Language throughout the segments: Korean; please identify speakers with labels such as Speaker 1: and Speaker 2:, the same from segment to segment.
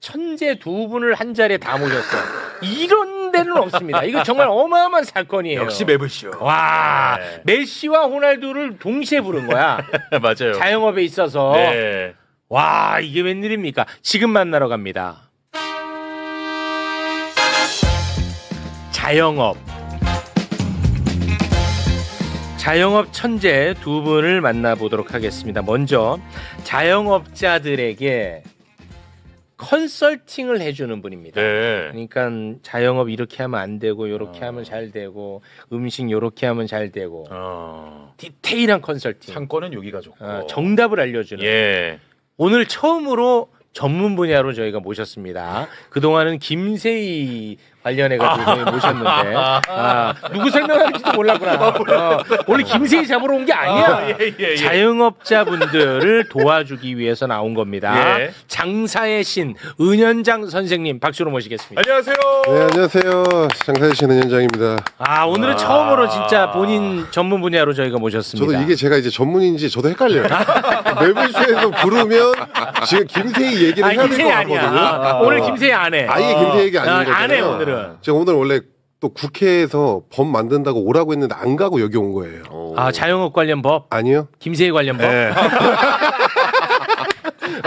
Speaker 1: 천재 두 분을 한 자리에 다 모셨어. 이런 데는 없습니다. 이거 정말 어마어마한 사건이에요.
Speaker 2: 역시 매블쇼.
Speaker 1: 와, 메시와 호날두를 동시에 부른 거야.
Speaker 2: 맞아요.
Speaker 1: 자영업에 있어서.
Speaker 2: 네.
Speaker 1: 와, 이게 웬일입니까? 지금 만나러 갑니다. 자영업 천재 두 분을 만나보도록 하겠습니다. 먼저 자영업자들에게 컨설팅을 해주는 분입니다.
Speaker 2: 네.
Speaker 1: 그러니까 자영업 이렇게 하면 안 되고 이렇게 하면 잘 되고 음식 이렇게 하면 잘 되고 디테일한 컨설팅.
Speaker 2: 상권은 여기가 좋고.
Speaker 1: 정답을 알려주는.
Speaker 2: 예.
Speaker 1: 오늘 처음으로 전문 분야로 저희가 모셨습니다. 그동안은 김세희 관련해가지고 저희 모셨는데 누구 설명하는지도 몰랐구나. 원래 김세희 잡으러 온 게 아니야.
Speaker 2: 예.
Speaker 1: 자영업자분들을 도와주기 위해서 나온 겁니다.
Speaker 2: 예.
Speaker 1: 장사의 신 은현장 선생님 박수로 모시겠습니다.
Speaker 2: 안녕하세요.
Speaker 3: 네, 안녕하세요. 장사의 신 은현장입니다.
Speaker 1: 오늘은 처음으로 진짜 본인 전문 분야로 저희가 모셨습니다.
Speaker 3: 저도 이게 제가 이제 전문인지 저도 헷갈려요. 매블쇼에서 부르면 지금 김세희 얘기를 해야 될 것
Speaker 1: 김세희
Speaker 3: 같거든요.
Speaker 1: 아니야. 오늘 김세희 안 해.
Speaker 3: 아예 김세희 얘기 아닌 거잖아요.
Speaker 1: 안 해, 오늘은.
Speaker 3: 제가 오늘 원래 또 국회에서 법 만든다고 오라고 했는데 안 가고 여기 온 거예요.
Speaker 1: 자영업 관련 법?
Speaker 3: 아니요.
Speaker 1: 김세희 관련 법?
Speaker 2: 네.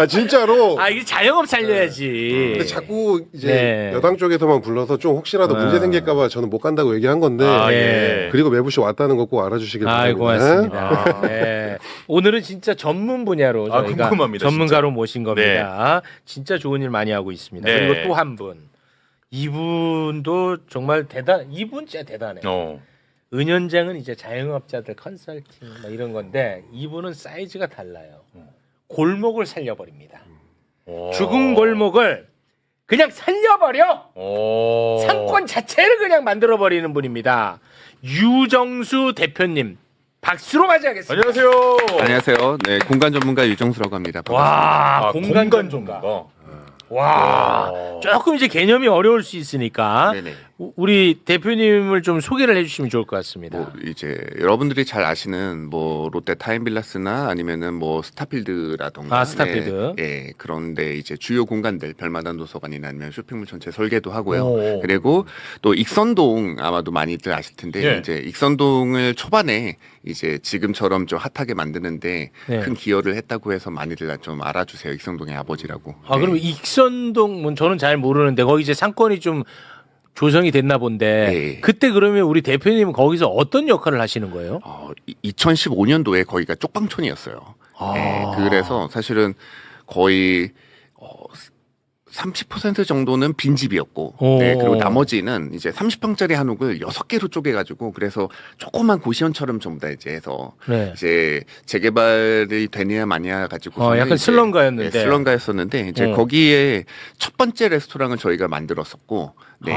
Speaker 3: 진짜로.
Speaker 1: 이게 자영업 살려야지.
Speaker 3: 근데 자꾸 이제
Speaker 1: 네.
Speaker 3: 여당 쪽에서만 불러서 좀 혹시라도 문제 생길까봐 저는 못 간다고 얘기한 건데.
Speaker 1: 예.
Speaker 3: 그리고 매부쇼 왔다는 거 꼭 알아주시길 바랍니다.
Speaker 1: 고맙습니다. 네. 오늘은 진짜 전문 분야로 저희가
Speaker 2: 궁금합니다,
Speaker 1: 전문가로
Speaker 2: 진짜.
Speaker 1: 모신 겁니다. 진짜 좋은 일 많이 하고 있습니다.
Speaker 2: 네.
Speaker 1: 그리고 또 한 분. 이분도 정말 이분 진짜 대단해. 은현장은 이제 자영업자들 컨설팅 뭐 이런 건데 이분은 사이즈가 달라요. 골목을 살려버립니다. 죽은 골목을 그냥 살려버려. 상권 자체를 그냥 만들어버리는 분입니다. 유정수 대표님 박수로 맞이하겠습니다.
Speaker 2: 안녕하세요.
Speaker 4: 안녕하세요. 네, 공간 전문가 유정수라고 합니다.
Speaker 1: 와,
Speaker 2: 공간
Speaker 1: 공간
Speaker 2: 전문가.
Speaker 1: 와, 조금 이제 개념이 어려울 수 있으니까
Speaker 4: 네네.
Speaker 1: 우리 대표님을 좀 소개를 해주시면 좋을 것 같습니다.
Speaker 4: 뭐 이제 여러분들이 잘 아시는 뭐 롯데 타임빌라스나 아니면은 뭐 스타필드라던가
Speaker 1: 스타필드.
Speaker 4: 네, 그런데 이제 주요 공간들 별마다 도서관이나 아니면 쇼핑몰 전체 설계도 하고요.
Speaker 1: 오.
Speaker 4: 그리고 또 익선동 아마도 많이들 아실 텐데
Speaker 2: 예.
Speaker 4: 이제 익선동을 초반에 이제 지금처럼 좀 핫하게 만드는데
Speaker 1: 네.
Speaker 4: 큰 기여를 했다고 해서 많이들 좀 알아주세요. 익선동의 아버지라고. 네.
Speaker 1: 그러면 익선동 저는 잘 모르는데 거기 이제 상권이 좀 조성이 됐나 본데
Speaker 4: 네.
Speaker 1: 그때 그러면 우리 대표님은 거기서 어떤 역할을 하시는 거예요?
Speaker 4: 2015년도에 거기가 쪽방촌이었어요. 네, 그래서 사실은 거의 30% 정도는 빈집이었고, 네, 그리고 나머지는 이제 30평짜리 한옥을 6개로 쪼개가지고, 그래서 조그만 고시원처럼 전부 다 이제 해서,
Speaker 1: 네.
Speaker 4: 이제 재개발이 되냐 마냐 가지고.
Speaker 1: 약간 슬럼가였는데.
Speaker 4: 네, 슬럼가였었는데, 이제 거기에 첫 번째 레스토랑을 저희가 만들었었고, 네.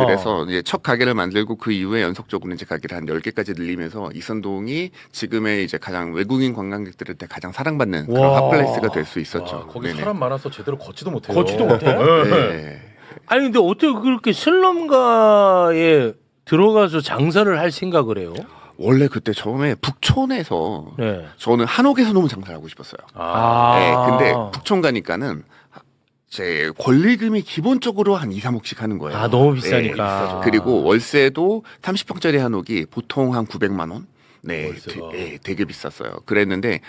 Speaker 4: 그래서 이제 첫 가게를 만들고 그 이후에 연속적으로 이제 가게를 한 10개까지 늘리면서 익선동이 지금의 이제 가장 외국인 관광객들한테 가장 사랑받는 그런 핫플레이스가 될 수 있었죠.
Speaker 2: 거기
Speaker 4: 네네.
Speaker 2: 사람 많아서 제대로 걷지도 못해요.
Speaker 1: 걷지도 못해요?
Speaker 4: 네.
Speaker 1: 아니 근데 어떻게 그렇게 슬럼가에 들어가서 장사를 할 생각을 해요?
Speaker 4: 원래 그때 처음에 북촌에서
Speaker 1: 네.
Speaker 4: 저는 한옥에서 너무 장사를 하고 싶었어요. 네, 근데 북촌 가니까는 제 권리금이 기본적으로 한 2, 3억씩 하는 거예요.
Speaker 1: 너무 비싸니까.
Speaker 4: 그리고 월세도 30평짜리 한옥이 보통 한 900만 원? 네,
Speaker 2: 월세가.
Speaker 4: 되게 비쌌어요. 그랬는데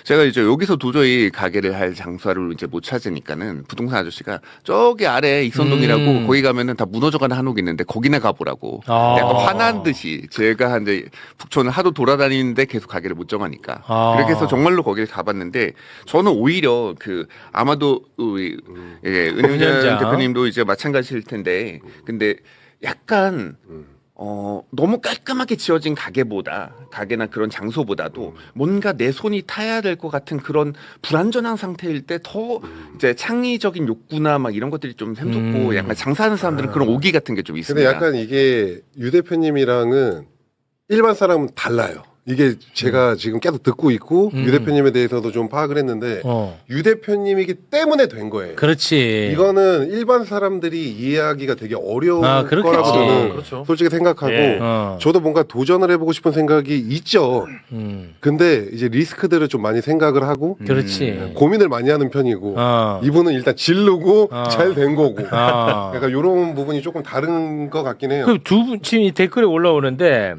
Speaker 4: 제가 이제 여기서 도저히 가게를 할 장사를 이제 못 찾으니까는 부동산 아저씨가 저기 아래 익선동이라고 거기 가면은 다 무너져가는 한옥이 있는데 거기나 가보라고 약간 화난 듯이 제가 한 이제 북촌을 하도 돌아다니는데 계속 가게를 못 정하니까 그렇게 해서 정말로 거기를 가봤는데 저는 오히려 그 아마도 우리 은현장 대표님도 이제 마찬가지일 텐데 근데 약간 너무 깔끔하게 지어진 가게나 그런 장소보다도 뭔가 내 손이 타야 될 것 같은 그런 불안전한 상태일 때 더 이제 창의적인 욕구나 막 이런 것들이 좀 샘솟고 약간 장사하는 사람들은 그런 오기 같은 게 좀 있습니다.
Speaker 3: 근데 약간 이게 유 대표님이랑은 일반 사람은 달라요. 이게 제가 지금 계속 듣고 있고 유 대표님에 대해서도 좀 파악을 했는데 유 대표님이기 때문에 된 거예요.
Speaker 1: 그렇지.
Speaker 3: 이거는 일반 사람들이 이해하기가 되게 어려운
Speaker 1: 그렇겠지.
Speaker 3: 거라고 저는
Speaker 2: 그렇죠.
Speaker 3: 솔직히 생각하고
Speaker 2: 예.
Speaker 3: 저도 뭔가 도전을 해보고 싶은 생각이 있죠. 근데 이제 리스크들을 좀 많이 생각을 하고
Speaker 1: 그렇지.
Speaker 3: 고민을 많이 하는 편이고
Speaker 1: 어.
Speaker 3: 이분은 일단 지르고 잘 된 거고
Speaker 1: 어.
Speaker 3: 약간 이런 부분이 조금 다른 것 같긴 해요.
Speaker 1: 그 두 분 지금 이 댓글에 올라오는데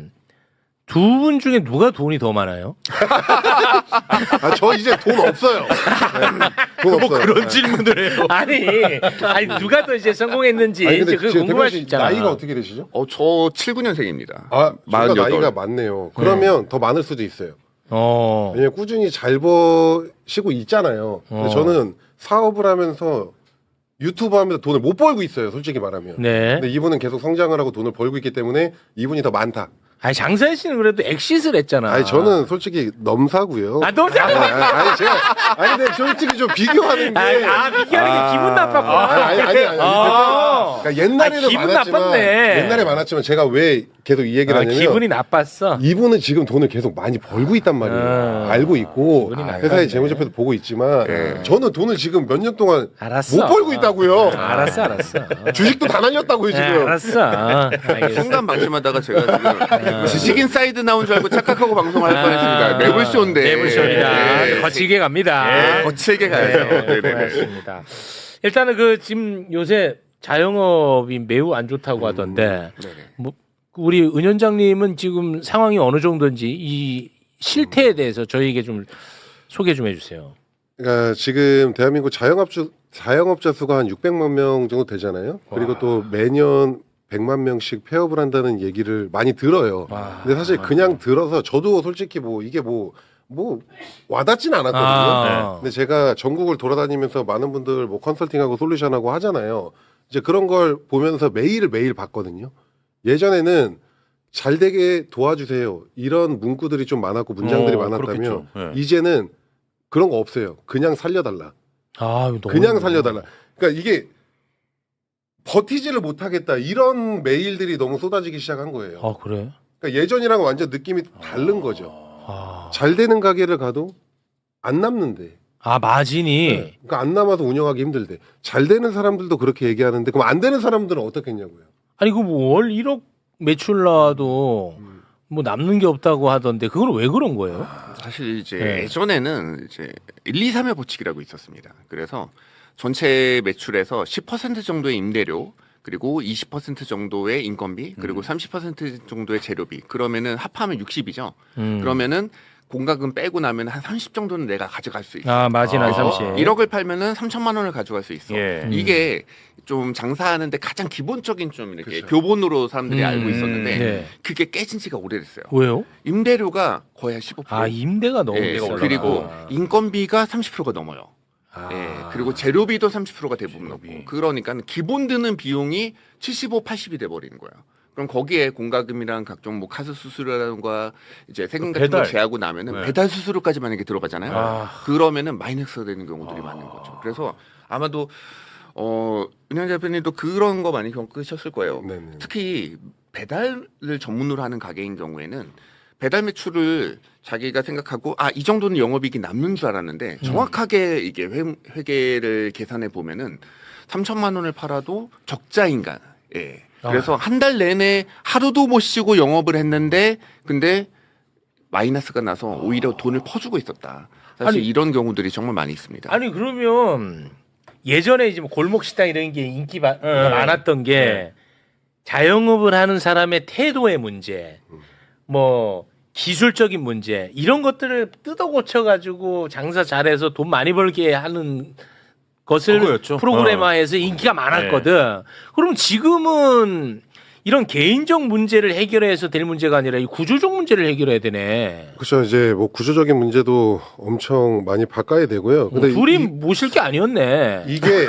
Speaker 1: 두 분 중에 누가 돈이 더 많아요?
Speaker 3: 저 이제 돈 없어요. 네, 돈 없어요.
Speaker 2: 그런 질문을 해요.
Speaker 1: 아니 누가 더 이제 성공했는지
Speaker 3: 아니, 근데
Speaker 1: 이제 그
Speaker 3: 지금
Speaker 1: 궁금할 수
Speaker 3: 대표 씨
Speaker 1: 있잖아.
Speaker 3: 나이가 어떻게 되시죠?
Speaker 4: 저 79년생입니다.
Speaker 3: 아, 저가
Speaker 4: 48.
Speaker 3: 나이가 많네요. 그러면 더 많을 수도 있어요.
Speaker 1: 어.
Speaker 3: 왜냐면 꾸준히 잘 버시고 있잖아요. 근데 저는 사업을 하면서 유튜브 하면서 돈을 못 벌고 있어요. 솔직히 말하면.
Speaker 1: 네.
Speaker 3: 근데 이분은 계속 성장을 하고 돈을 벌고 있기 때문에 이분이 더 많다.
Speaker 1: 아니 장사혜 씨는 그래도 엑시스를 했잖아.
Speaker 3: 아니 저는 솔직히 넘사고요.
Speaker 1: 넘사.
Speaker 3: 아니 제가 근데 솔직히 좀 비교하는 게
Speaker 1: 비교하는 게 기분 나빴구나.
Speaker 3: 아니. 그러니까 옛날에는
Speaker 1: 기분
Speaker 3: 많았지만
Speaker 1: 나빴네.
Speaker 3: 옛날에 많았지만 제가 왜 계속 이 얘기를 하냐면
Speaker 1: 기분이 나빴어.
Speaker 3: 이분은 지금 돈을 계속 많이 벌고 있단 말이에요. 알고 있고
Speaker 1: 기분이 나빴네.
Speaker 3: 회사의 재무제표도 보고 있지만 저는 돈을 지금 몇 년 동안
Speaker 1: 알았어.
Speaker 3: 못 벌고 있다고요.
Speaker 1: 알았어.
Speaker 3: 주식도 다 날렸다고요 지금.
Speaker 1: 알았어. 알겠어.
Speaker 4: 순간 방심하다가 제가 지금 지식인 사이드 나온 줄 알고 착각하고 방송할 뻔했습니다. 매불쇼인데.
Speaker 1: 매불쇼입니다.
Speaker 4: 예.
Speaker 1: 거칠게 갑니다.
Speaker 4: 예, 거칠게 가야죠. 네네네.
Speaker 1: 고맙습니다. 일단은 그 지금 요새 자영업이 매우 안 좋다고 하던데 뭐 우리 은 원장님은 지금 상황이 어느 정도인지 이 실태에 대해서 저희에게 좀 소개 좀 해주세요.
Speaker 3: 그러니까 지금 대한민국 자영업자 수가 한 600만 명 정도 되잖아요. 그리고 또 매년 100만 명씩 폐업을 한다는 얘기를 많이 들어요. 근데 사실 그냥 들어서 저도 솔직히 뭐 이게 뭐 와닿진 않았거든요. 근데 제가 전국을 돌아다니면서 많은 분들 뭐 컨설팅하고 솔루션하고 하잖아요. 이제 그런 걸 보면서 매일 봤거든요. 예전에는 잘 되게 도와주세요. 이런 문구들이 좀 많았고 문장들이 많았다면
Speaker 2: 그렇겠죠. 예.
Speaker 3: 이제는 그런 거 없어요. 그냥 살려달라.
Speaker 1: 이거
Speaker 3: 그냥 살려달라. 그러니까 이게 버티지를 못하겠다. 이런 메일들이 너무 쏟아지기 시작한 거예요.
Speaker 1: 그래?
Speaker 3: 그러니까 예전이랑 완전 느낌이 다른 거죠. 잘 되는 가게를 가도 안 남는데.
Speaker 1: 마진이.
Speaker 3: 그러니까 안 남아서 운영하기 힘들대. 잘 되는 사람들도 그렇게 얘기하는데 그럼 안 되는 사람들은 어떻겠냐고요.
Speaker 1: 아니 그 월 1억 매출 나와도 뭐 남는 게 없다고 하던데 그건 왜 그런 거예요?
Speaker 4: 사실 이제
Speaker 1: 네.
Speaker 4: 예전에는 이제 1, 2, 3의 법칙이라고 있었습니다. 그래서 전체 매출에서 10% 정도의 임대료, 그리고 20% 정도의 인건비, 그리고 30% 정도의 재료비. 그러면은 합하면 60이죠. 그러면은 공과금 빼고 나면 한 30 정도는 내가 가져갈 수 있어.
Speaker 1: 마진 한 30.
Speaker 4: 1억을 팔면은 3천만 원을 가져갈 수 있어.
Speaker 2: 예.
Speaker 4: 이게 좀 장사하는데 가장 기본적인 좀 이렇게
Speaker 3: 그쵸.
Speaker 4: 교본으로 사람들이 알고 있었는데
Speaker 1: 네.
Speaker 4: 그게 깨진 지가 오래됐어요.
Speaker 1: 왜요?
Speaker 4: 임대료가 거의 한 15%.
Speaker 1: 임대가 너무
Speaker 4: 예,
Speaker 1: 비싸구나.
Speaker 4: 그리고 인건비가 30%가 넘어요. 예, 그리고 재료비도 30%가 대부분 넘고. 그러니까 기본 드는 비용이 75, 80이 돼 버리는 거예요. 그럼 거기에 공과금이랑 각종 뭐 카드 수수료라든가 이제 세금 같은 거
Speaker 2: 배달.
Speaker 4: 제하고 나면은
Speaker 2: 네.
Speaker 4: 배달 수수료까지 만약에 들어가잖아요. 그러면은 마이너스가 되는 경우들이 많은 거죠. 그래서 아마도 은영 대표님도 그런 거 많이 겪으셨을 거예요.
Speaker 3: 네네.
Speaker 4: 특히 배달을 전문으로 하는 가게인 경우에는 배달 매출을 자기가 생각하고 이 정도는 영업이익이 남는 줄 알았는데 정확하게 이게 회계를 계산해 보면은 3천만 원을 팔아도 적자인가. 예. 그래서 한 달 내내 하루도 못 쉬고 영업을 했는데 근데 마이너스가 나서 오히려 돈을 퍼주고 있었다. 사실
Speaker 1: 아니,
Speaker 4: 이런 경우들이 정말 많이 있습니다.
Speaker 1: 아니 그러면 예전에 이제 뭐 골목 식당 이런 게 인기 많았던 게 자영업을 하는 사람의 태도의 문제, 뭐 기술적인 문제 이런 것들을 뜯어 고쳐 가지고 장사 잘해서 돈 많이 벌게 하는 것을
Speaker 2: 그거였죠.
Speaker 1: 프로그래머에서 인기가 많았거든. 그럼 지금은 이런 개인적 문제를 해결해서 될 문제가 아니라 이 구조적 문제를 해결해야 되네.
Speaker 3: 그렇죠. 이제 뭐 구조적인 문제도 엄청 많이 바꿔야 되고요. 근데
Speaker 1: 둘이 모실 게 아니었네.
Speaker 3: 이게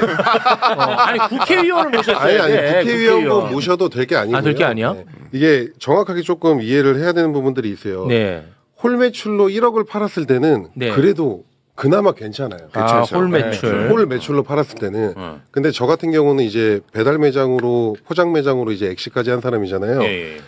Speaker 1: 아니 국회의원을 모셨어야
Speaker 3: 아니
Speaker 1: 돼.
Speaker 3: 국회의원 뭐 모셔도 될 게 아니고요.
Speaker 1: 될 게 아니야?
Speaker 3: 네. 이게 정확하게 조금 이해를 해야 되는 부분들이 있어요.
Speaker 1: 네.
Speaker 3: 홀 매출로 1억을 팔았을 때는
Speaker 1: 네.
Speaker 3: 그래도 그나마 괜찮아요.
Speaker 1: 홀 매출.
Speaker 3: 홀 매출로 팔았을 때는. 근데 저 같은 경우는 이제 배달 매장으로 포장 매장으로 이제 엑시까지 한 사람이잖아요.
Speaker 2: 예.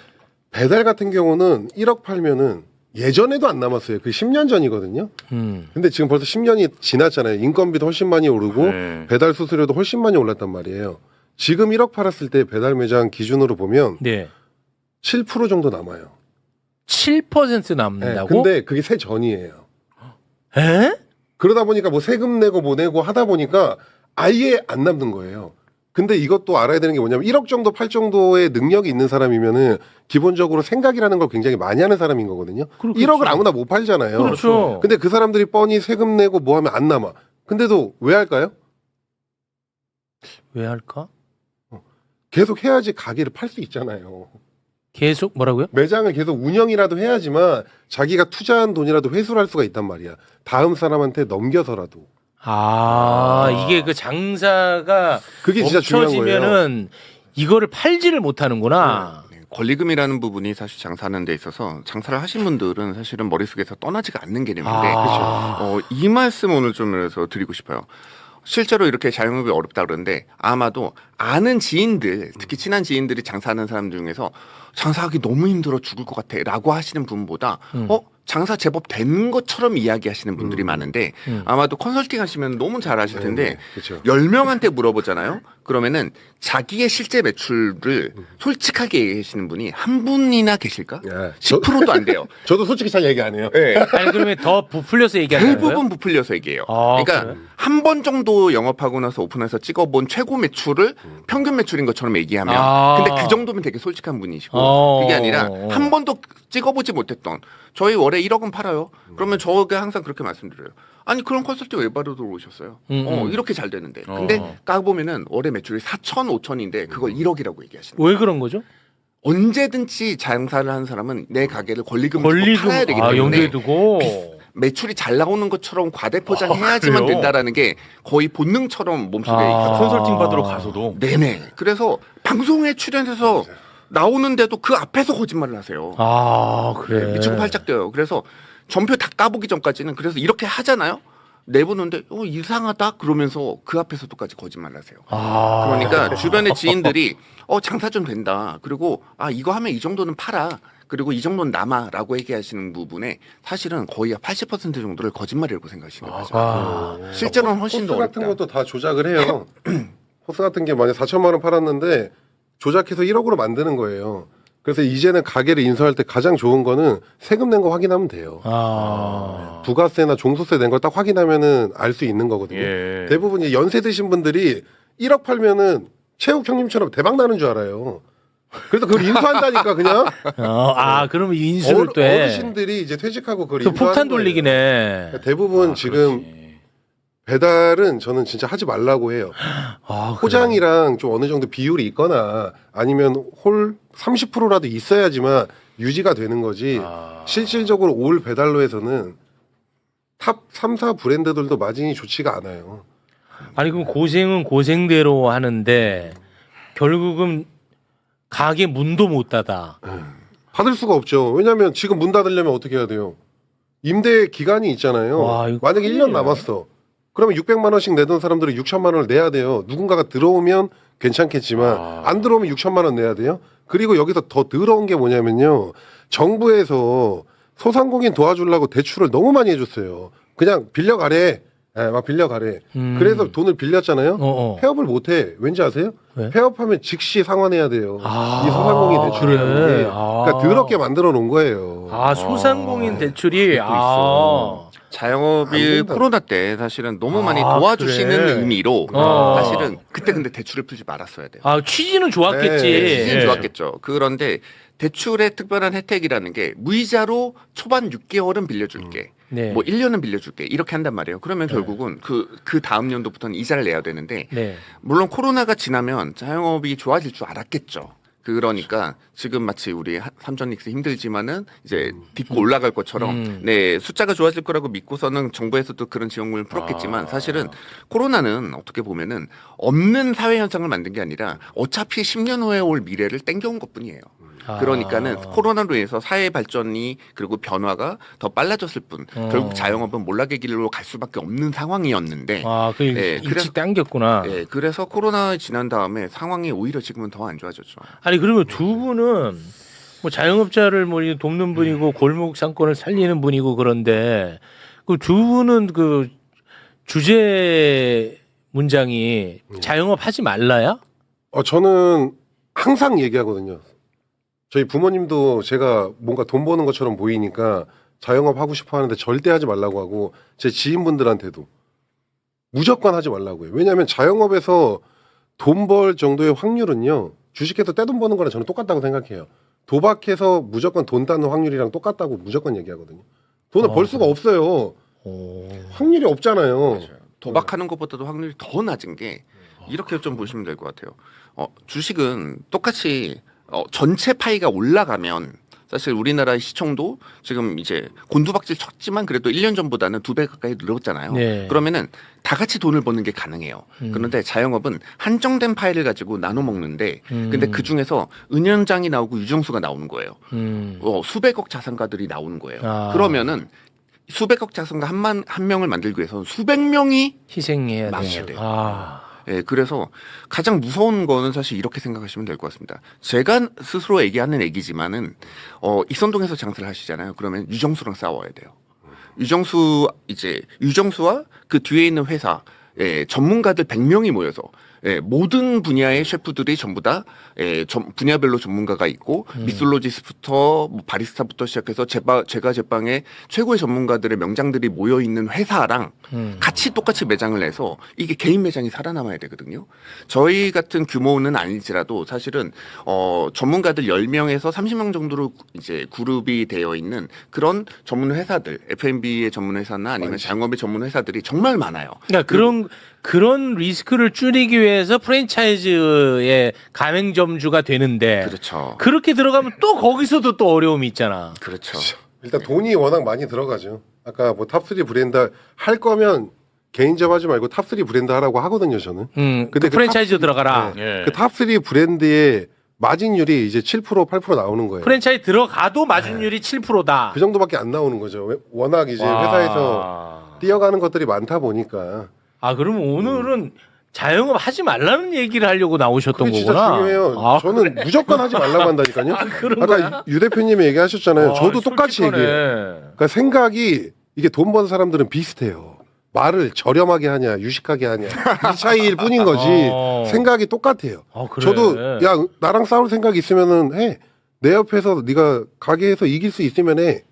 Speaker 3: 배달 같은 경우는 1억 팔면은 예전에도 안 남았어요. 그 10년 전이거든요. 근데 지금 벌써 10년이 지났잖아요. 인건비도 훨씬 많이 오르고
Speaker 2: 네.
Speaker 3: 배달 수수료도 훨씬 많이 올랐단 말이에요. 지금 1억 팔았을 때 배달 매장 기준으로 보면
Speaker 1: 네.
Speaker 3: 7% 정도 남아요.
Speaker 1: 7%
Speaker 3: 네,
Speaker 1: 남는다고?
Speaker 3: 근데 그게 세 전이에요.
Speaker 1: 에?
Speaker 3: 그러다 보니까 뭐 세금 내고 뭐 내고 하다 보니까 아예 안 남는 거예요. 근데 이것도 알아야 되는 게 뭐냐면 1억 정도 팔 정도의 능력이 있는 사람이면은 기본적으로 생각이라는 걸 굉장히 많이 하는 사람인 거거든요.
Speaker 1: 그렇겠지.
Speaker 3: 1억을 아무나 못 팔잖아요.
Speaker 1: 그렇죠.
Speaker 3: 근데 그 사람들이 뻔히 세금 내고 뭐 하면 안 남아. 근데도 왜 할까요?
Speaker 1: 왜 할까?
Speaker 3: 계속 해야지 가게를 팔 수 있잖아요.
Speaker 1: 계속 뭐라고요?
Speaker 3: 매장을 계속 운영이라도 해야지만 자기가 투자한 돈이라도 회수를 할 수가 있단 말이야. 다음 사람한테 넘겨서라도.
Speaker 1: 이게 그 장사가
Speaker 3: 그게 진짜 중요한 거예요.
Speaker 1: 멈춰지면은 이거를 팔지를 못하는구나.
Speaker 4: 네, 권리금이라는 부분이 사실 장사하는 데 있어서 장사를 하신 분들은 사실은 머릿속에서 떠나지가 않는 개념인데 이 말씀 오늘 좀 그래서 드리고 싶어요. 실제로 이렇게 자영업이 어렵다 그러는데 아마도 아는 지인들, 특히 친한 지인들이 장사하는 사람 중에서 장사하기 너무 힘들어 죽을 것 같아 라고 하시는 분보다 장사 제법 된 것처럼 이야기하시는 분들이 많은데 아마도 컨설팅 하시면 너무 잘 아실 텐데
Speaker 3: 그렇죠.
Speaker 4: 10명한테 물어보잖아요. 그러면은 자기의 실제 매출을 솔직하게 얘기하시는 분이 한 분이나 계실까?
Speaker 3: 예.
Speaker 4: 10%도 안 돼요.
Speaker 3: 저도 솔직히 잘 얘기 안 해요.
Speaker 4: 네.
Speaker 1: 아니 그러면 더 부풀려서 얘기하는 거예요?
Speaker 4: 대부분 부풀려서 얘기해요.
Speaker 1: 아,
Speaker 4: 그러니까
Speaker 1: 그래요?
Speaker 4: 한 번 정도 영업하고 나서 오픈해서 찍어본 최고 매출을 평균 매출인 것처럼 얘기하면 근데 그 정도면 되게 솔직한 분이시고 그게 아니라 한 번도 찍어보지 못했던 저희 월에 1억은 팔아요. 그러면 저가 항상 그렇게 말씀드려요. 아니 그런 컨설팅 왜 바로 들어오셨어요? 이렇게 잘 되는데. 근데 까보면은 월에 매출이 4천, 5천인데 그걸 1억이라고 얘기하시는 거예요.
Speaker 1: 왜 그런 거죠?
Speaker 4: 언제든지 장사를 하는 사람은 내 가게를 권리금으로 팔아야 되기 때문에
Speaker 1: 연계해 두고
Speaker 4: 매출이 잘 나오는 것처럼 과대포장해야지만
Speaker 2: 그래요?
Speaker 4: 된다라는 게 거의 본능처럼 몸속에 있거든요.
Speaker 2: 컨설팅 받으러 가서도
Speaker 4: 네네. 그래서 방송에 출연해서 나오는데도 그 앞에서 거짓말을 하세요.
Speaker 1: 그래.
Speaker 4: 미치고 팔짝 뛰어요. 그래서 전표 다 까보기 전까지는 그래서 이렇게 하잖아요. 내보는데 이상하다 그러면서 그 앞에서도까지 거짓말을 하세요. 그러니까 주변의 지인들이 장사 좀 된다. 그리고 이거 하면 이 정도는 팔아. 그리고 이 정도는 남아라고 얘기하시는 부분에 사실은 거의 80% 정도를 거짓말이라고 생각하시는 거죠. 실제로는 훨씬 더
Speaker 3: 호스
Speaker 4: 어렵다.
Speaker 3: 같은 것도 다 조작을 해요. 호스 같은 게 만약 4천만 원 팔았는데 조작해서 1억으로 만드는 거예요. 그래서 이제는 가게를 인수할 때 가장 좋은 거는 세금 낸 거 확인하면 돼요. 부가세나 종소세 낸 걸 딱 확인하면은 알 수 있는 거거든요.
Speaker 2: 예.
Speaker 3: 대부분 이제 연세 드신 분들이 1억 팔면은 최욱 형님처럼 대박 나는 줄 알아요. 그래서 그걸 인수한다니까 그냥.
Speaker 1: 그러면 인수를 또 해.
Speaker 3: 어르신들이 이제 퇴직하고 그걸
Speaker 1: 그
Speaker 3: 인수하는
Speaker 1: 폭탄
Speaker 3: 거예요.
Speaker 1: 돌리기네.
Speaker 3: 대부분 지금 배달은 저는 진짜 하지 말라고 해요. 포장이랑 좀 어느 정도 비율이 있거나 아니면 홀 30%라도 있어야지만 유지가 되는 거지. 실질적으로 올 배달로에서는 탑 3, 4 브랜드들도 마진이 좋지가 않아요.
Speaker 1: 아니 그럼 고생은 고생대로 하는데 결국은 가게 문도 못 닫아.
Speaker 3: 받을 수가 없죠. 왜냐하면 지금 문 닫으려면 어떻게 해야 돼요? 임대 기간이 있잖아요.
Speaker 1: 이거
Speaker 3: 만약에 1년 남았어. 그러면 600만 원씩 내던 사람들은 6천만 원을 내야 돼요. 누군가가 들어오면 괜찮겠지만 안 들어오면 6천만 원 내야 돼요. 그리고 여기서 더 더러운 게 뭐냐면요. 정부에서 소상공인 도와주려고 대출을 너무 많이 해줬어요. 그냥 빌려가래. 막 빌려가래. 그래서 돈을 빌렸잖아요. 폐업을 못해. 왠지 아세요?
Speaker 1: 왜?
Speaker 3: 폐업하면 즉시 상환해야 돼요. 이 소상공인 대출이라는
Speaker 1: 그래.
Speaker 3: 게. 그러니까 더럽게 만들어 놓은 거예요.
Speaker 1: 소상공인 대출이
Speaker 4: 있어.
Speaker 3: 안
Speaker 4: 자영업이
Speaker 3: 된다.
Speaker 4: 코로나 때 사실은 너무 많이 도와주시는
Speaker 1: 그래.
Speaker 4: 의미로 사실은 그때 근데 대출을 풀지 말았어야 돼요.
Speaker 1: 취지는 좋았겠지.
Speaker 3: 네,
Speaker 4: 시즌 좋았겠죠. 그런데 대출의 특별한 혜택이라는 게 무이자로 초반 6개월은 빌려줄게.
Speaker 1: 네.
Speaker 4: 뭐 1년은 빌려줄게. 이렇게 한단 말이에요. 그러면 결국은 그 다음 연도부터는 이자를 내야 되는데
Speaker 1: 네.
Speaker 4: 물론 코로나가 지나면 자영업이 좋아질 줄 알았겠죠. 그러니까 지금 마치 우리 삼전닉스 힘들지만은 이제 딛고 올라갈 것처럼 네 숫자가 좋아질 거라고 믿고서는 정부에서도 그런 지원금을 풀었겠지만 사실은 코로나는 어떻게 보면은 없는 사회 현상을 만든 게 아니라 어차피 10년 후에 올 미래를 땡겨온 것뿐이에요. 그러니까는 코로나로 인해서 사회 발전이 그리고 변화가 더 빨라졌을 뿐 결국 자영업은 몰락의 길로 갈 수밖에 없는 상황이었는데
Speaker 1: 그 일찍 당겼구나.
Speaker 4: 네, 그래서 코로나 지난 다음에 상황이 오히려 지금은 더 안 좋아졌죠.
Speaker 1: 아니 그러면 두 분은 뭐 자영업자를 뭐 돕는 분이고 골목 상권을 살리는 분이고 그런데 그 두 분은 그 주제 문장이 자영업 하지 말라야?
Speaker 3: 저는 항상 얘기하거든요. 저희 부모님도 제가 뭔가 돈 버는 것처럼 보이니까 자영업 하고 싶어 하는데 절대 하지 말라고 하고 제 지인분들한테도 무조건 하지 말라고 해요. 왜냐하면 자영업에서 돈 벌 정도의 확률은요. 주식해서 떼돈 버는 거랑 저는 똑같다고 생각해요. 도박해서 무조건 돈 따는 확률이랑 똑같다고 무조건 얘기하거든요. 돈을 벌 수가 없어요. 확률이 없잖아요.
Speaker 4: 맞아요. 도박하는 것보다도 확률이 더 낮은 게 이렇게 좀 보시면 될 것 같아요. 주식은 똑같이 전체 파이가 올라가면 사실 우리나라의 시총도 지금 이제 곤두박질 쳤지만 그래도 1년 전보다는 2배 가까이 늘었잖아요.
Speaker 1: 네.
Speaker 4: 그러면은 다 같이 돈을 버는 게 가능해요. 그런데 자영업은 한정된 파이를 가지고 나눠 먹는데 근데 그 중에서 은연장이 나오고 유정수가 나오는 거예요. 수백억 자산가들이 나오는 거예요. 그러면은 수백억 자산가 한 명을 만들기 위해서는 수백 명이
Speaker 1: 희생해야
Speaker 4: 망해야
Speaker 1: 돼요.
Speaker 4: 돼요. 예, 그래서 가장 무서운 거는 사실 이렇게 생각하시면 될 것 같습니다. 제가 스스로 얘기하는 얘기지만은 익선동에서 장사를 하시잖아요. 그러면 유정수랑 싸워야 돼요. 유정수와 그 뒤에 있는 회사 전문가들 100명이 모여서 모든 분야의 셰프들이 전부 다 분야별로 전문가가 있고 미술로지스부터 뭐 바리스타부터 시작해서 제가 제빵에 최고의 전문가들의 명장들이 모여 있는 회사랑 같이 똑같이 매장을 내서 이게 개인 매장이 살아남아야 되거든요. 저희 같은 규모는 아니지라도 사실은 전문가들 10명에서 30명 정도로 이제 그룹이 되어 있는 그런 전문 회사들, F&B의 전문 회사나 아니면 자영업의 전문 회사들이 정말 많아요.
Speaker 1: 그러니까 그런 리스크를 줄이기 위해서 프랜차이즈의 가맹점주가 되는데
Speaker 4: 그렇죠.
Speaker 1: 그렇게 들어가면 또 거기서도 또 어려움이 있잖아.
Speaker 4: 그렇죠.
Speaker 3: 일단 돈이 워낙 많이 들어가죠. 아까 뭐 탑3 브랜드 할 거면 개인점 하지 말고 탑3 브랜드 하라고 하거든요, 저는.
Speaker 1: 근데
Speaker 3: 근데
Speaker 1: 그 프랜차이즈 들어가라.
Speaker 2: 예.
Speaker 3: 그 탑3 브랜드의 마진율이 이제 7% 8% 나오는 거예요.
Speaker 1: 프랜차이즈 들어가도 마진율이 7%다.
Speaker 3: 그 정도밖에 안 나오는 거죠. 워낙 이제 회사에서 뛰어가는 것들이 많다 보니까.
Speaker 1: 그러면 오늘은 자영업 하지 말라는 얘기를 하려고 나오셨던
Speaker 3: 그게 진짜
Speaker 1: 거구나.
Speaker 3: 중요해요. 저는 무조건 하지 말라고 한다니까요.
Speaker 1: 그런
Speaker 3: 아까
Speaker 1: 거야?
Speaker 3: 유 대표님이 얘기하셨잖아요. 저도 똑같이
Speaker 1: 솔직하네.
Speaker 3: 얘기해요. 그러니까 생각이 이게 돈 버는 사람들은 비슷해요. 말을 저렴하게 하냐 유식하게 하냐 이 차이일 뿐인 거지 생각이 똑같아요.
Speaker 1: 그래.
Speaker 3: 저도 야 나랑 싸울 생각 있으면은 해. 내 옆에서 네가 가게에서 이길 수 있으면 해.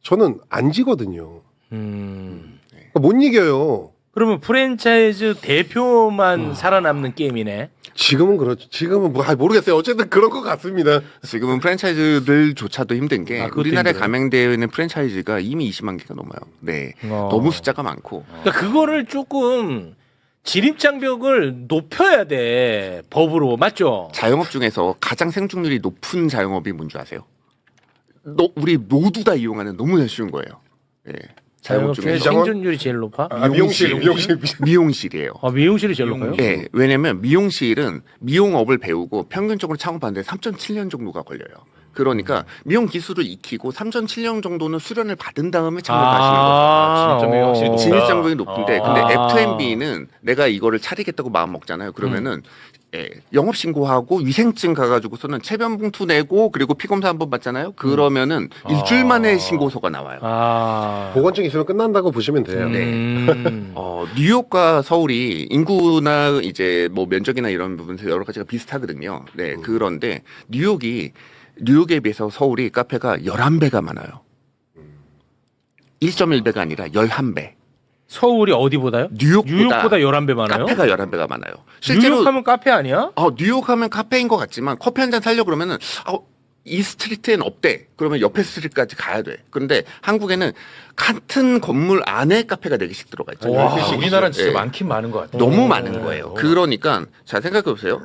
Speaker 3: 저는 안 지거든요. 그러니까 못 이겨요.
Speaker 1: 그러면 프랜차이즈 대표만 살아남는 게임이네.
Speaker 3: 지금은 그렇죠. 지금은 뭐 모르겠어요. 어쨌든 그런 것 같습니다.
Speaker 4: 지금은 프랜차이즈들조차도 힘든 게
Speaker 1: 그것도
Speaker 4: 우리나라에
Speaker 1: 힘들어요?
Speaker 4: 가맹되어 있는 프랜차이즈가 이미 20만 개가 넘어요. 네, 너무 숫자가 많고.
Speaker 1: 그러니까 그거를 조금 진입장벽을 높여야 돼. 법으로. 맞죠?
Speaker 4: 자영업 중에서 가장 생존율이 높은 자영업이 뭔지 아세요? 우리 모두 다 이용하는 너무 쉬운 거예요. 예.
Speaker 1: 자영업 중에
Speaker 3: 미장원?
Speaker 1: 생존율이 제일 높아?
Speaker 3: 미용실.
Speaker 4: 미용실이에요.
Speaker 1: 미용실이 제일 높아요?
Speaker 4: 네, 왜냐면 미용실은 미용업을 배우고 평균적으로 창업하는데 3.7년 정도가 걸려요. 그러니까 미용 기술을 익히고 3.7년 정도는 수련을 받은 다음에 창업하시는 거죠.
Speaker 2: 진입장벽이 확실히 높다.
Speaker 4: 진입장벽이 높은데 근데 F&B는 내가 이거를 차리겠다고 마음 먹잖아요. 그러면은 영업 신고하고 위생증 가가지고서는 체변 봉투 내고 그리고 피검사 한번 받잖아요. 그러면은 일주일 만에 신고서가 나와요.
Speaker 3: 보건증 있으면 끝난다고 보시면 돼요.
Speaker 4: 뉴욕과 서울이 인구나 이제 뭐 면적이나 이런 부분에서 여러 가지가 비슷하거든요. 네, 그런데 뉴욕에 비해서 서울이 카페가 11배가 많아요. 1.1배가 아니라 11배.
Speaker 1: 서울이 어디보다요? 뉴욕보다 11배 많아요?
Speaker 4: 카페가 11배가 많아요.
Speaker 1: 뉴욕 하면 카페 아니야?
Speaker 4: 뉴욕 하면 카페인 것 같지만 커피 한 잔 사려고 그러면은 이 스트리트엔 없대. 그러면 옆에 스트리트까지 가야 돼. 그런데 한국에는 같은 건물 안에 카페가 4개씩 들어가 있잖아요.
Speaker 2: 와, 우리나라는 진짜
Speaker 4: 예.
Speaker 2: 많긴 많은 것 같아요.
Speaker 4: 너무 많은 거예요. 그러니까 잘 생각해 보세요.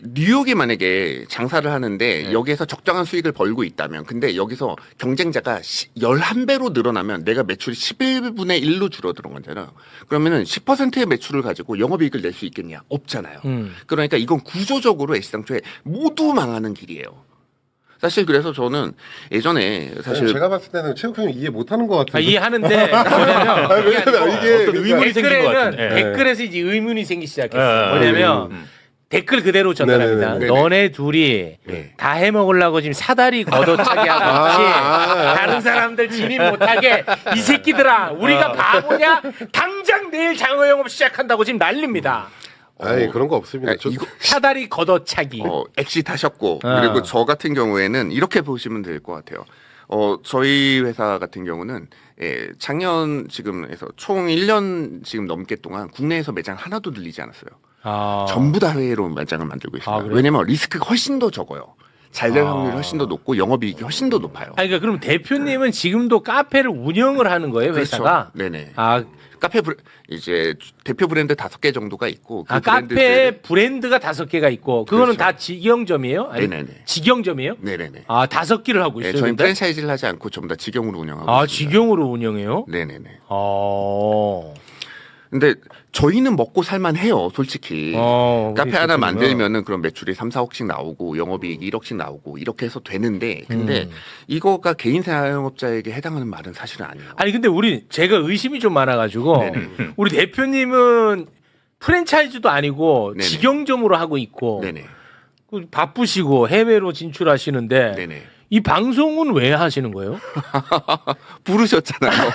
Speaker 4: 뉴욕이 만약에 장사를 하는데 여기에서 적정한 수익을 벌고 있다면 근데 여기서 경쟁자가 11배로 늘어나면 내가 매출이 11분의 1로 줄어드는 거잖아요. 그러면은 10%의 매출을 가지고 영업이익을 낼 수 있겠냐? 없잖아요. 그러니까 이건 구조적으로 애시당초에 모두 망하는 길이에요. 사실 그래서 저는 예전에 사실
Speaker 3: 제가 봤을 때는 체육형이 이해 못하는 것 같아요.
Speaker 1: 이해하는데 뭐냐면
Speaker 3: 왜냐면 이게
Speaker 2: 어떤 의문이 생긴 것 같은데.
Speaker 1: 댓글에서 이제 의문이 생기기 시작했어요. 뭐냐면 댓글 그대로 전달합니다.
Speaker 3: 네네네.
Speaker 1: 너네 둘이
Speaker 4: 네.
Speaker 1: 다 해먹으려고 지금 사다리 걷어차게 하고 있지. 다른 사람들 진입 못하게 이 새끼들아 우리가 바보냐? 당장 내일 장어 영업 시작한다고 지금 난립니다.
Speaker 3: 아니 그런 거 없습니다.
Speaker 4: 네,
Speaker 3: 저,
Speaker 4: 이거
Speaker 1: 사다리 걷어차기.
Speaker 4: 엑시트하셨고
Speaker 1: 아.
Speaker 4: 그리고 저 같은 경우에는 이렇게 보시면 될 것 같아요. 저희 회사 같은 경우는 작년 지금에서 총 1년 지금 넘게 동안 국내에서 매장 하나도 늘리지 않았어요. 전부 다 해외로 매장을 만들고 있어요.
Speaker 1: 그래요?
Speaker 4: 왜냐면 리스크가 훨씬 더 적어요. 잘 될 확률이 훨씬 더 높고 영업이익이 훨씬 더 높아요.
Speaker 1: 아니, 그러니까 그럼 대표님은 지금도 카페를 운영을 하는 거예요, 회사가?
Speaker 4: 그렇죠. 네네.
Speaker 1: 아,
Speaker 4: 카페 이제 대표 브랜드 5개 정도가 있고 그
Speaker 1: 카페 브랜드가 5개가 있고 그거는
Speaker 4: 그렇죠.
Speaker 1: 다 직영점이에요? 아니,
Speaker 4: 네네네.
Speaker 1: 직영점이에요?
Speaker 4: 네네네.
Speaker 1: 아, 5개를 하고
Speaker 4: 네,
Speaker 1: 있어요.
Speaker 4: 저희는
Speaker 1: 근데?
Speaker 4: 프랜차이즈를 하지 않고 전부 다 직영으로 운영하고
Speaker 1: 아,
Speaker 4: 있습니다.
Speaker 1: 직영으로 운영해요?
Speaker 4: 네네네.
Speaker 1: 근데
Speaker 4: 근데 저희는 먹고 살만해요, 솔직히. 카페 하나
Speaker 1: 그렇군요.
Speaker 4: 만들면은 그럼 매출이 3, 4억씩 나오고 영업이익이 1억씩 나오고 이렇게 해서 되는데 근데 이거가 개인 사용업자에게 해당하는 말은 사실은 아니에요.
Speaker 1: 아니 근데 제가 의심이 좀 많아가지고
Speaker 4: 네네.
Speaker 1: 우리 대표님은 프랜차이즈도 아니고
Speaker 4: 네네.
Speaker 1: 직영점으로 하고 있고
Speaker 4: 네네.
Speaker 1: 바쁘시고 해외로 진출하시는데
Speaker 4: 네네.
Speaker 1: 이 방송은 왜 하시는 거예요?
Speaker 4: 부르셨잖아요.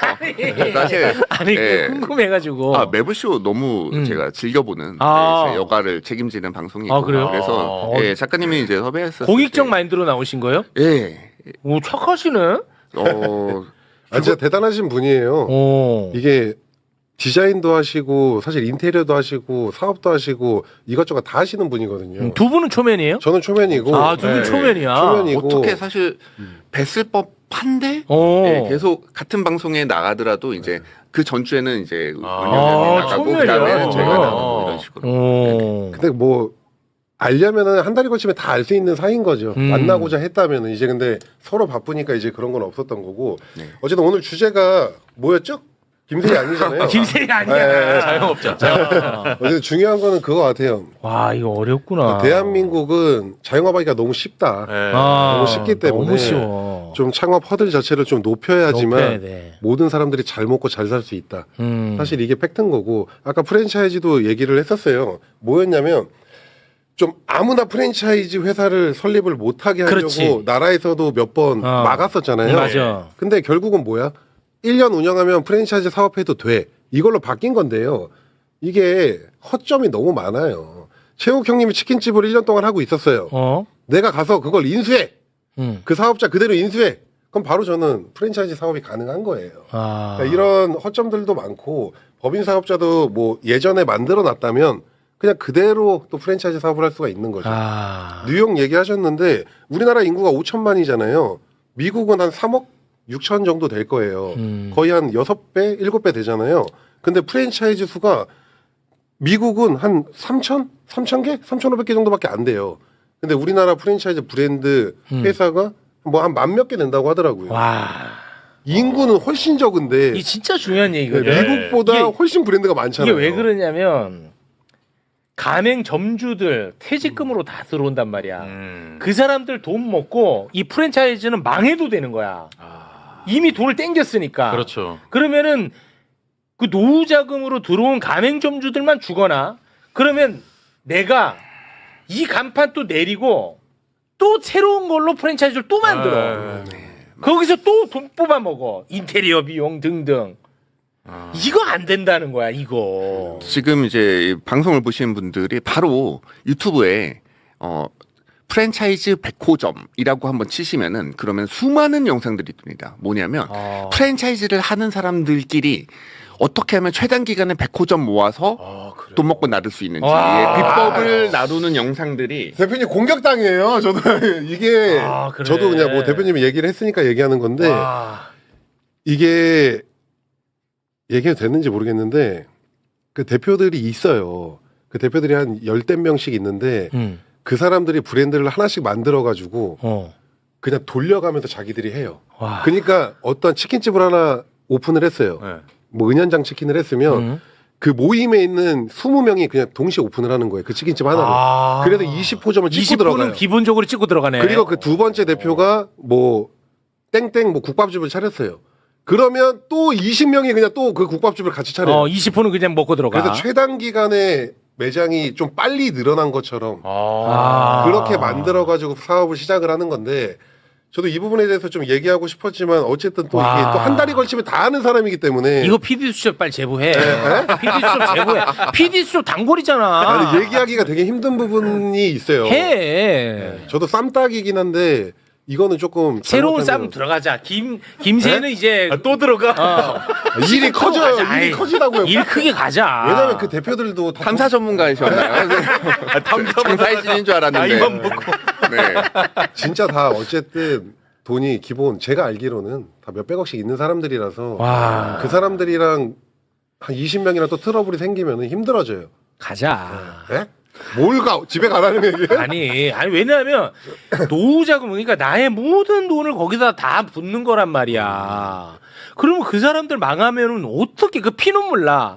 Speaker 4: 사실
Speaker 1: 아니
Speaker 4: 예.
Speaker 1: 궁금해가지고.
Speaker 4: 매블쇼 너무 제가 즐겨보는 제 여가를 책임지는 방송이고
Speaker 1: 아, 그래요?
Speaker 4: 그래서 작가님이 이제 섭외했었을
Speaker 1: 공익적
Speaker 4: 때
Speaker 1: 마인드로 나오신 거예요?
Speaker 4: 예.
Speaker 1: 오 착하시네.
Speaker 3: 진짜 대단하신 분이에요. 이게 디자인도 하시고 사실 인테리어도 하시고 사업도 하시고 이것저것 다 하시는 분이거든요.
Speaker 1: 두 분은 초면이에요?
Speaker 3: 저는 초면이고
Speaker 1: 아, 두 분
Speaker 3: 네,
Speaker 1: 초면이야.
Speaker 3: 초면이고
Speaker 4: 어떻게 사실 뵀을 법한데
Speaker 1: 오.
Speaker 4: 예, 계속 같은 방송에 나가더라도 이제 그 전주에는 이제
Speaker 1: 아,
Speaker 4: 은영이 나가고
Speaker 1: 초면이야.
Speaker 4: 그다음에는 제가
Speaker 1: 아.
Speaker 4: 나가고 이런 식으로.
Speaker 3: 근데 뭐 알려면은 한 달이 거치면 다 알 수 있는 사이인 거죠. 만나고자 했다면은 이제 근데 서로 바쁘니까 이제 그런 건 없었던 거고.
Speaker 4: 네.
Speaker 3: 어쨌든 오늘 주제가 뭐였죠? 김세희 아니잖아요.
Speaker 1: 김세희 아니야.
Speaker 3: 네.
Speaker 2: 자영업자.
Speaker 3: 어쨌든 중요한 거는 그거 같아요.
Speaker 1: 와 이거 어렵구나.
Speaker 3: 대한민국은 자영업하기가 너무 쉽다. 너무 쉽기 때문에
Speaker 1: 너무 쉬워.
Speaker 3: 좀 창업 허들 자체를 좀 높여야지만
Speaker 1: 높여야 돼.
Speaker 3: 모든 사람들이 잘 먹고 잘 살 수 있다. 사실 이게 팩트인 거고 아까 프랜차이즈도 얘기를 했었어요. 뭐였냐면 좀 아무나 프랜차이즈 회사를 설립을 못하게 하려고
Speaker 1: 그렇지.
Speaker 3: 나라에서도 몇 번 막았었잖아요.
Speaker 1: 맞아.
Speaker 3: 근데 결국은 뭐야? 1년 운영하면 프랜차이즈 사업해도 돼. 이걸로 바뀐 건데요. 이게 허점이 너무 많아요. 최욱 형님이 치킨집을 1년 동안 하고 있었어요. 내가 가서 그걸 인수해. 그 사업자 그대로 인수해. 그럼 바로 저는 프랜차이즈 사업이 가능한 거예요. 그러니까 이런 허점들도 많고 법인 사업자도 뭐 예전에 만들어 놨다면 그냥 그대로 또 프랜차이즈 사업을 할 수가 있는 거죠. 뉴욕 얘기하셨는데 우리나라 인구가 5천만이잖아요. 미국은 한 3억 6천 정도 될 거예요. 거의 한 6배, 7배 되잖아요. 근데 프랜차이즈 수가 미국은 한 3,000개? 3,500개 정도밖에 안 돼요. 근데 우리나라 프랜차이즈 브랜드 회사가 뭐 한 10,000몇 개 된다고 하더라고요.
Speaker 1: 와.
Speaker 3: 인구는 훨씬 적은데
Speaker 1: 이게 진짜 중요한 얘기거든.
Speaker 3: 미국보다
Speaker 1: 이게-
Speaker 3: 훨씬 브랜드가 많잖아요.
Speaker 1: 이게 왜 그러냐면 가맹점주들 퇴직금으로 다 들어온단 말이야. 그 사람들 돈 먹고 이 프랜차이즈는 망해도 되는 거야. 이미 돈을 땡겼으니까.
Speaker 2: 그렇죠.
Speaker 1: 그러면은 그 노후 자금으로 들어온 가맹점주들만 주거나 그러면 내가 이 간판 또 내리고 또 새로운 걸로 프랜차이즈를 또 만들어. 거기서 또 돈 뽑아 먹어. 인테리어 비용 등등. 이거 안 된다는 거야, 이거.
Speaker 4: 지금 이제 이 방송을 보시는 분들이 바로 유튜브에 프랜차이즈 100호점이라고 한번 치시면은 그러면 수많은 영상들이 뜹니다. 뭐냐면 프랜차이즈를 하는 사람들끼리 어떻게 하면 최단 기간에 100호점 모아서 돈 먹고 나를 수 있는지 비법을 나누는 영상들이
Speaker 3: 대표님 공격당해요. 저도 이게
Speaker 1: 그래.
Speaker 3: 저도 그냥 뭐 대표님이 얘기를 했으니까 얘기하는 건데 이게 얘기해도 됐는지 모르겠는데 그 대표들이 있어요. 그 대표들이 한 10대 명씩 있는데 그 사람들이 브랜드를 하나씩 만들어가지고 그냥 돌려가면서 자기들이 해요. 그러니까 어떤 치킨집을 하나 오픈을 했어요. 뭐 은현장 치킨을 했으면 그 모임에 있는 20명이 그냥 동시에 오픈을 하는 거예요. 그 치킨집 하나로. 그래서 20호점을 찍고
Speaker 1: 20호는
Speaker 3: 들어가요.
Speaker 1: 기본적으로 찍고 들어가네.
Speaker 3: 그리고 그 두 번째 대표가 뭐 땡땡 뭐 국밥집을 차렸어요. 그러면 또 20명이 그냥 또 그 국밥집을 같이 차려요.
Speaker 1: 20호는 그냥 먹고 들어가.
Speaker 3: 그래서 최단 기간에 매장이 좀 빨리 늘어난 것처럼 그렇게 만들어가지고 사업을 시작을 하는 건데 저도 이 부분에 대해서 좀 얘기하고 싶었지만 어쨌든 또 이게 또 한 달이 걸치면 다 아는 사람이기 때문에
Speaker 1: 이거 PD 수첩 빨리 제보해. PD 수첩 제보해. PD 수첩 단골이잖아.
Speaker 3: 아니, 얘기하기가 되게 힘든 부분이 있어요.
Speaker 1: 해.
Speaker 3: 저도 쌈딱이긴 한데 이거는 조금
Speaker 1: 새로운 쌈
Speaker 3: 잘못하면
Speaker 1: 들어가자. 김세는 이제
Speaker 2: 또 들어가.
Speaker 3: 일이 커져요.
Speaker 1: 가자.
Speaker 3: 일이
Speaker 1: 아이,
Speaker 3: 커지다고요.
Speaker 1: 일 크게 가자.
Speaker 3: 왜냐면 그 대표들도 다
Speaker 4: 탐사 전문가이셨나요? 장사이신인 줄 알았는데.
Speaker 2: 나이만 먹고.
Speaker 4: 네.
Speaker 3: 진짜 다 어쨌든 돈이 기본 제가 알기로는 다 몇백억씩 있는 사람들이라서
Speaker 1: 와.
Speaker 3: 그 사람들이랑 한 20명이나 또 트러블이 생기면 힘들어져요.
Speaker 1: 가자.
Speaker 3: 예? 뭘 가? 집에 가라는 얘기예요?
Speaker 1: 아니 왜냐하면 노후자금 그러니까 나의 모든 돈을 거기다 다 붓는 거란 말이야. 그러면 그 사람들 망하면은 어떻게 그 피눈물 나.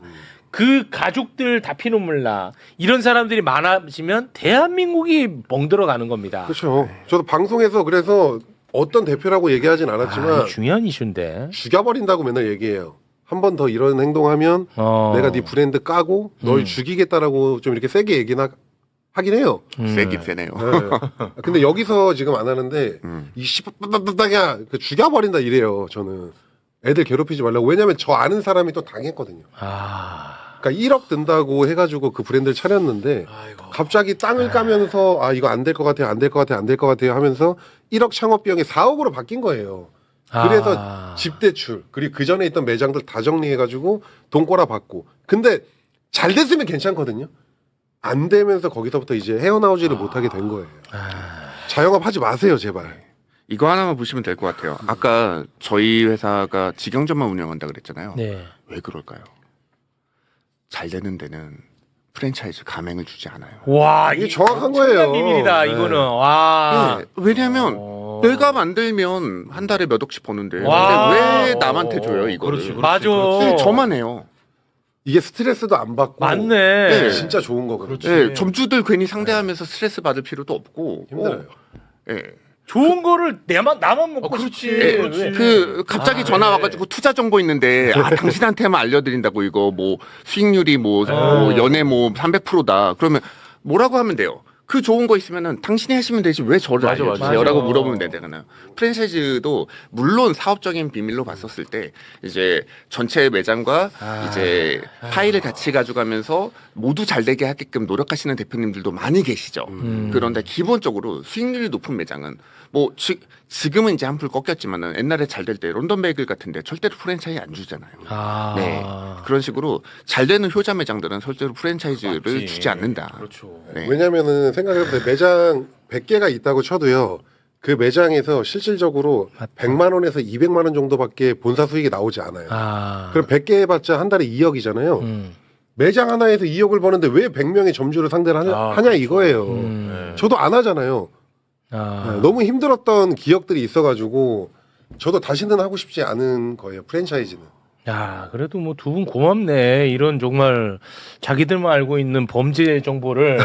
Speaker 1: 그 가족들 다 피눈물 나. 이런 사람들이 많아지면 대한민국이 멍들어가는 겁니다.
Speaker 3: 그렇죠. 저도 방송에서 그래서 어떤 대표라고 얘기하진 않았지만
Speaker 1: 중요한 이슈인데.
Speaker 3: 죽여버린다고 맨날 얘기해요. 한 번 더 이런 행동하면 내가 네 브랜드 까고 널 죽이겠다라고 좀 이렇게 세게 얘기나 하긴 해요.
Speaker 4: 세긴 세네요.
Speaker 3: 네. 근데 여기서 지금 안 하는데 이 씨발딱야 죽여버린다 이래요. 저는 애들 괴롭히지 말라고. 왜냐면 저 아는 사람이 또 당했거든요. 그러니까 1억 든다고 해가지고 그 브랜드를 차렸는데 갑자기 땅을 까면서 아 이거 안 될 것 같아요, 안 될 것 같아요, 안 될 것 같아요 하면서 1억 창업 비용이 4억으로 바뀐 거예요. 그래서 집 대출 그리고 그 전에 있던 매장들 다 정리해가지고 돈 꼬라 받고. 근데 잘 됐으면 괜찮거든요. 안 되면서 거기서부터 이제 헤어나오지를 못하게 된 거예요. 자영업 하지 마세요, 제발.
Speaker 4: 이거 하나만 보시면 될 것 같아요. 아까 저희 회사가 직영점만 운영한다 그랬잖아요.
Speaker 1: 네.
Speaker 4: 왜 그럴까요? 잘 되는 데는 프랜차이즈 가맹을 주지 않아요.
Speaker 1: 와
Speaker 3: 이게 정확한 거예요.
Speaker 1: 비밀이다
Speaker 3: 네.
Speaker 1: 이거는. 와.
Speaker 4: 네, 왜냐면 내가 만들면 한 달에 몇 억씩 버는데
Speaker 1: 와.
Speaker 4: 근데 왜 남한테 줘요 이거를?
Speaker 2: 그렇지, 그렇지.
Speaker 1: 맞아.
Speaker 4: 근데 저만 해요.
Speaker 3: 이게 스트레스도 안 받고
Speaker 1: 맞네.
Speaker 4: 네.
Speaker 3: 진짜 좋은 거거든요.
Speaker 4: 네, 점주들 괜히 상대하면서 스트레스 받을 필요도 없고
Speaker 3: 힘들어요.
Speaker 4: 예.
Speaker 1: 좋은 거를 나만 먹고 싶지.
Speaker 4: 예,
Speaker 1: 왜?
Speaker 4: 그 갑자기 전화 와가지고 투자 정보 있는데 당신한테만 알려드린다고 이거 뭐 수익률이 뭐 연애 뭐 300%다. 그러면 뭐라고 하면 돼요? 그 좋은 거 있으면은 당신이 하시면 되지 왜 저를
Speaker 2: 맞아,
Speaker 4: 알려주세요라고
Speaker 1: 맞아.
Speaker 4: 물어보면 되잖아요. 프랜차이즈도 물론 사업적인 비밀로 봤었을 때 이제 전체 매장과 이제 파일을 같이 가져가면서 모두 잘 되게 하게끔 노력하시는 대표님들도 많이 계시죠. 그런데 기본적으로 수익률이 높은 매장은 뭐 지금은 이제 한풀 꺾였지만은 옛날에 잘 될 때 런던 베이글 같은데 절대로 프랜차이즈 안 주잖아요. 네. 그런 식으로 잘 되는 효자 매장들은 절대로 프랜차이즈를
Speaker 2: 맞지.
Speaker 4: 주지 않는다.
Speaker 2: 그렇죠.
Speaker 4: 네.
Speaker 3: 왜냐면은 생각해보세요. 매장 100개가 있다고 쳐도요. 그 매장에서 실질적으로 100만 원에서 200만 원 정도밖에 본사 수익이 나오지 않아요. 그럼 100개 해봤자 한 달에 2억이잖아요. 매장 하나에서 2억을 버는데 왜 100명의 점주를 상대를 하냐 이거예요. 저도 안 하잖아요. 네, 너무 힘들었던 기억들이 있어가지고 저도 다시는 하고 싶지 않은 거예요. 프랜차이즈는.
Speaker 1: 야, 그래도 뭐 두 분 고맙네. 이런 정말 자기들만 알고 있는 범죄 정보를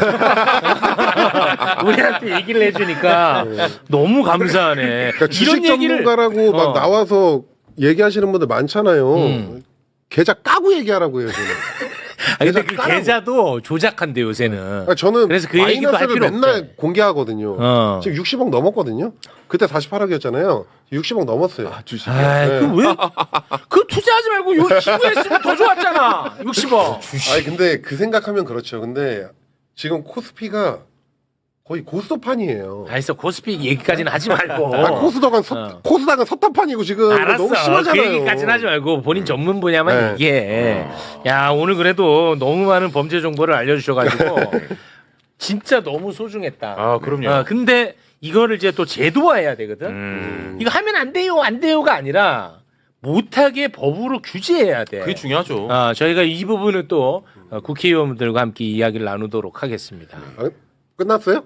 Speaker 1: 우리한테 얘기를 해주니까 너무 감사하네.
Speaker 3: 그러니까 주식 전문가라고 막 나와서 얘기하시는 분들 많잖아요. 계좌 까고 얘기하라고 해요. 저는.
Speaker 1: 근데 그 계좌도 조작한대 요새는.
Speaker 3: 저는
Speaker 1: 그래서 그 얘기도 할
Speaker 3: 마이너스를
Speaker 1: 필요
Speaker 3: 맨날
Speaker 1: 없대.
Speaker 3: 공개하거든요. 지금 60억 넘었거든요. 그때 48억이었잖아요. 60억 넘었어요.
Speaker 4: 주식이.
Speaker 1: 그 투자하지 말고 요 기부했으면 더 좋았잖아. 60억.
Speaker 3: 아니 근데 그 생각하면 그렇죠. 근데 지금 코스피가 거의 고스톱판이에요.
Speaker 1: 알았어. 코스피 얘기까지는 하지 말고.
Speaker 3: 코스닥은 섭탑판이고 지금
Speaker 1: 알았어.
Speaker 3: 너무 심하잖아요.
Speaker 1: 그 얘기까지는 하지 말고 본인 전문 분야만
Speaker 3: 네.
Speaker 1: 얘기해. 야, 오늘 그래도 너무 많은 범죄 정보를 알려주셔가지고 진짜 너무 소중했다.
Speaker 2: 아, 그럼요.
Speaker 1: 근데 이거를 이제 또 제도화해야 되거든. 이거 하면 안 돼요가 아니라 못하게 법으로 규제해야 돼.
Speaker 2: 그게 중요하죠.
Speaker 1: 저희가 이 부분을 또 국회의원들과 함께 이야기를 나누도록 하겠습니다.
Speaker 3: 끝났어요?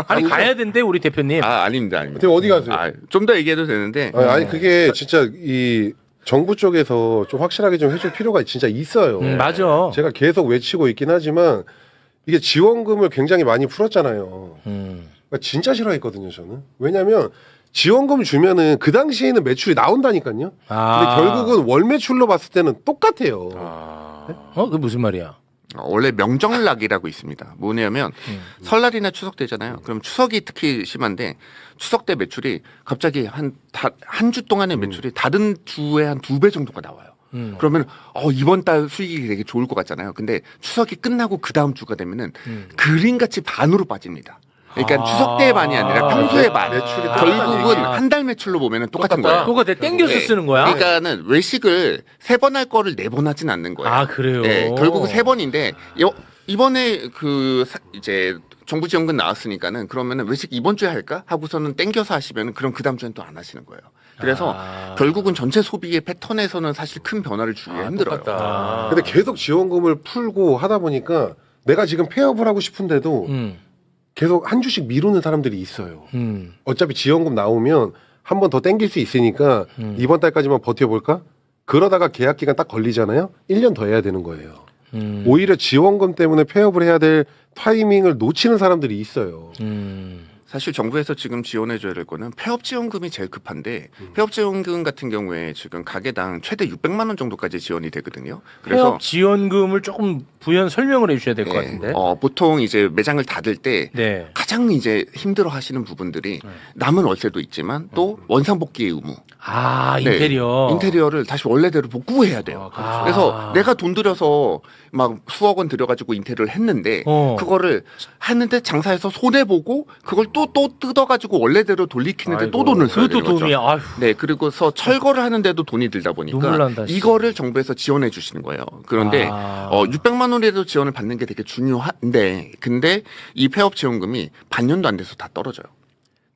Speaker 1: 아니 가야 된대 우리 대표님.
Speaker 4: 아닙니다.
Speaker 3: 어떻게 어디 가세요?
Speaker 4: 좀 더 얘기해도 되는데.
Speaker 3: 아니 그게 진짜 이 정부 쪽에서 좀 확실하게 좀 해줄 필요가 진짜 있어요.
Speaker 1: 맞아.
Speaker 3: 제가 계속 외치고 있긴 하지만 이게 지원금을 굉장히 많이 풀었잖아요. 그러니까 진짜 싫어했거든요, 저는. 왜냐하면 지원금 주면은 그 당시에는 매출이 나온다니까요. 근데 결국은 월 매출로 봤을 때는 똑같아요.
Speaker 1: 그게 무슨 말이야?
Speaker 4: 원래 명절락이라고 있습니다. 뭐냐면 설날이나 추석 때잖아요. 그럼 추석이 특히 심한데 추석 때 매출이 갑자기 한 주 동안의 매출이 다른 주에 한 2배 정도가 나와요. 그러면 이번 달 수익이 되게 좋을 것 같잖아요. 근데 추석이 끝나고 그 다음 주가 되면은 그림같이 반으로 빠집니다. 그러니까 추석 때의 반이 아니라 평소의 반.
Speaker 3: 매출이
Speaker 4: 결국은 한 달 매출로 보면 똑같은 거예요.
Speaker 1: 그거가 땡겨서 쓰는 거야?
Speaker 4: 그러니까는 외식을 3번 할 거를 4번 하진 않는 거예요.
Speaker 1: 아, 그래요?
Speaker 4: 네, 결국 3번인데 이번에 이제 정부 지원금 나왔으니까는 그러면은 외식 이번 주에 할까 하고서는 땡겨서 하시면 그럼 그 다음 주엔 또 안 하시는 거예요. 그래서 결국은 전체 소비의 패턴에서는 사실 큰 변화를 주기 힘들어요.
Speaker 3: 근데 계속 지원금을 풀고 하다 보니까 내가 지금 폐업을 하고 싶은데도 계속 한 주씩 미루는 사람들이 있어요. 어차피 지원금 나오면 한 번 더 땡길 수 있으니까 이번 달까지만 버텨볼까? 그러다가 계약 기간 딱 걸리잖아요. 1년 더 해야 되는 거예요. 오히려 지원금 때문에 폐업을 해야 될 타이밍을 놓치는 사람들이 있어요.
Speaker 4: 사실 정부에서 지금 지원해줘야 될 거는 폐업지원금이 제일 급한데 폐업지원금 같은 경우에 지금 가게당 최대 600만 원 정도까지 지원이 되거든요. 그래서
Speaker 1: 폐업 지원금을 조금 부연 설명을 해주셔야 될 것 같은데.
Speaker 4: 보통 이제 매장을 닫을 때
Speaker 1: 네.
Speaker 4: 가장 이제 힘들어하시는 부분들이 남은 월세도 있지만 또 원상복귀의 의무.
Speaker 1: 아,
Speaker 4: 네,
Speaker 1: 인테리어.
Speaker 4: 인테리어를 다시 원래대로 복구해야 돼요.
Speaker 1: 아.
Speaker 4: 그래서 내가 돈 들여서 막 수억 원 들여가지고 인테리어를 했는데 그거를 하는데 장사해서 손해 보고 그걸 또 뜯어가지고 원래대로 돌리키는데 또 돈을 써야 되는
Speaker 1: 그것도
Speaker 4: 거죠.
Speaker 1: 돈이야. 아휴.
Speaker 4: 네, 그리고서 철거를 하는데도 돈이 들다
Speaker 1: 눈물
Speaker 4: 보니까
Speaker 1: 난다, 진짜.
Speaker 4: 이거를 정부에서 지원해 주시는 거예요. 그런데 600만 원에도 지원을 받는 게 되게 중요한데 근데 이 폐업 지원금이 반년도 안 돼서 다 떨어져요.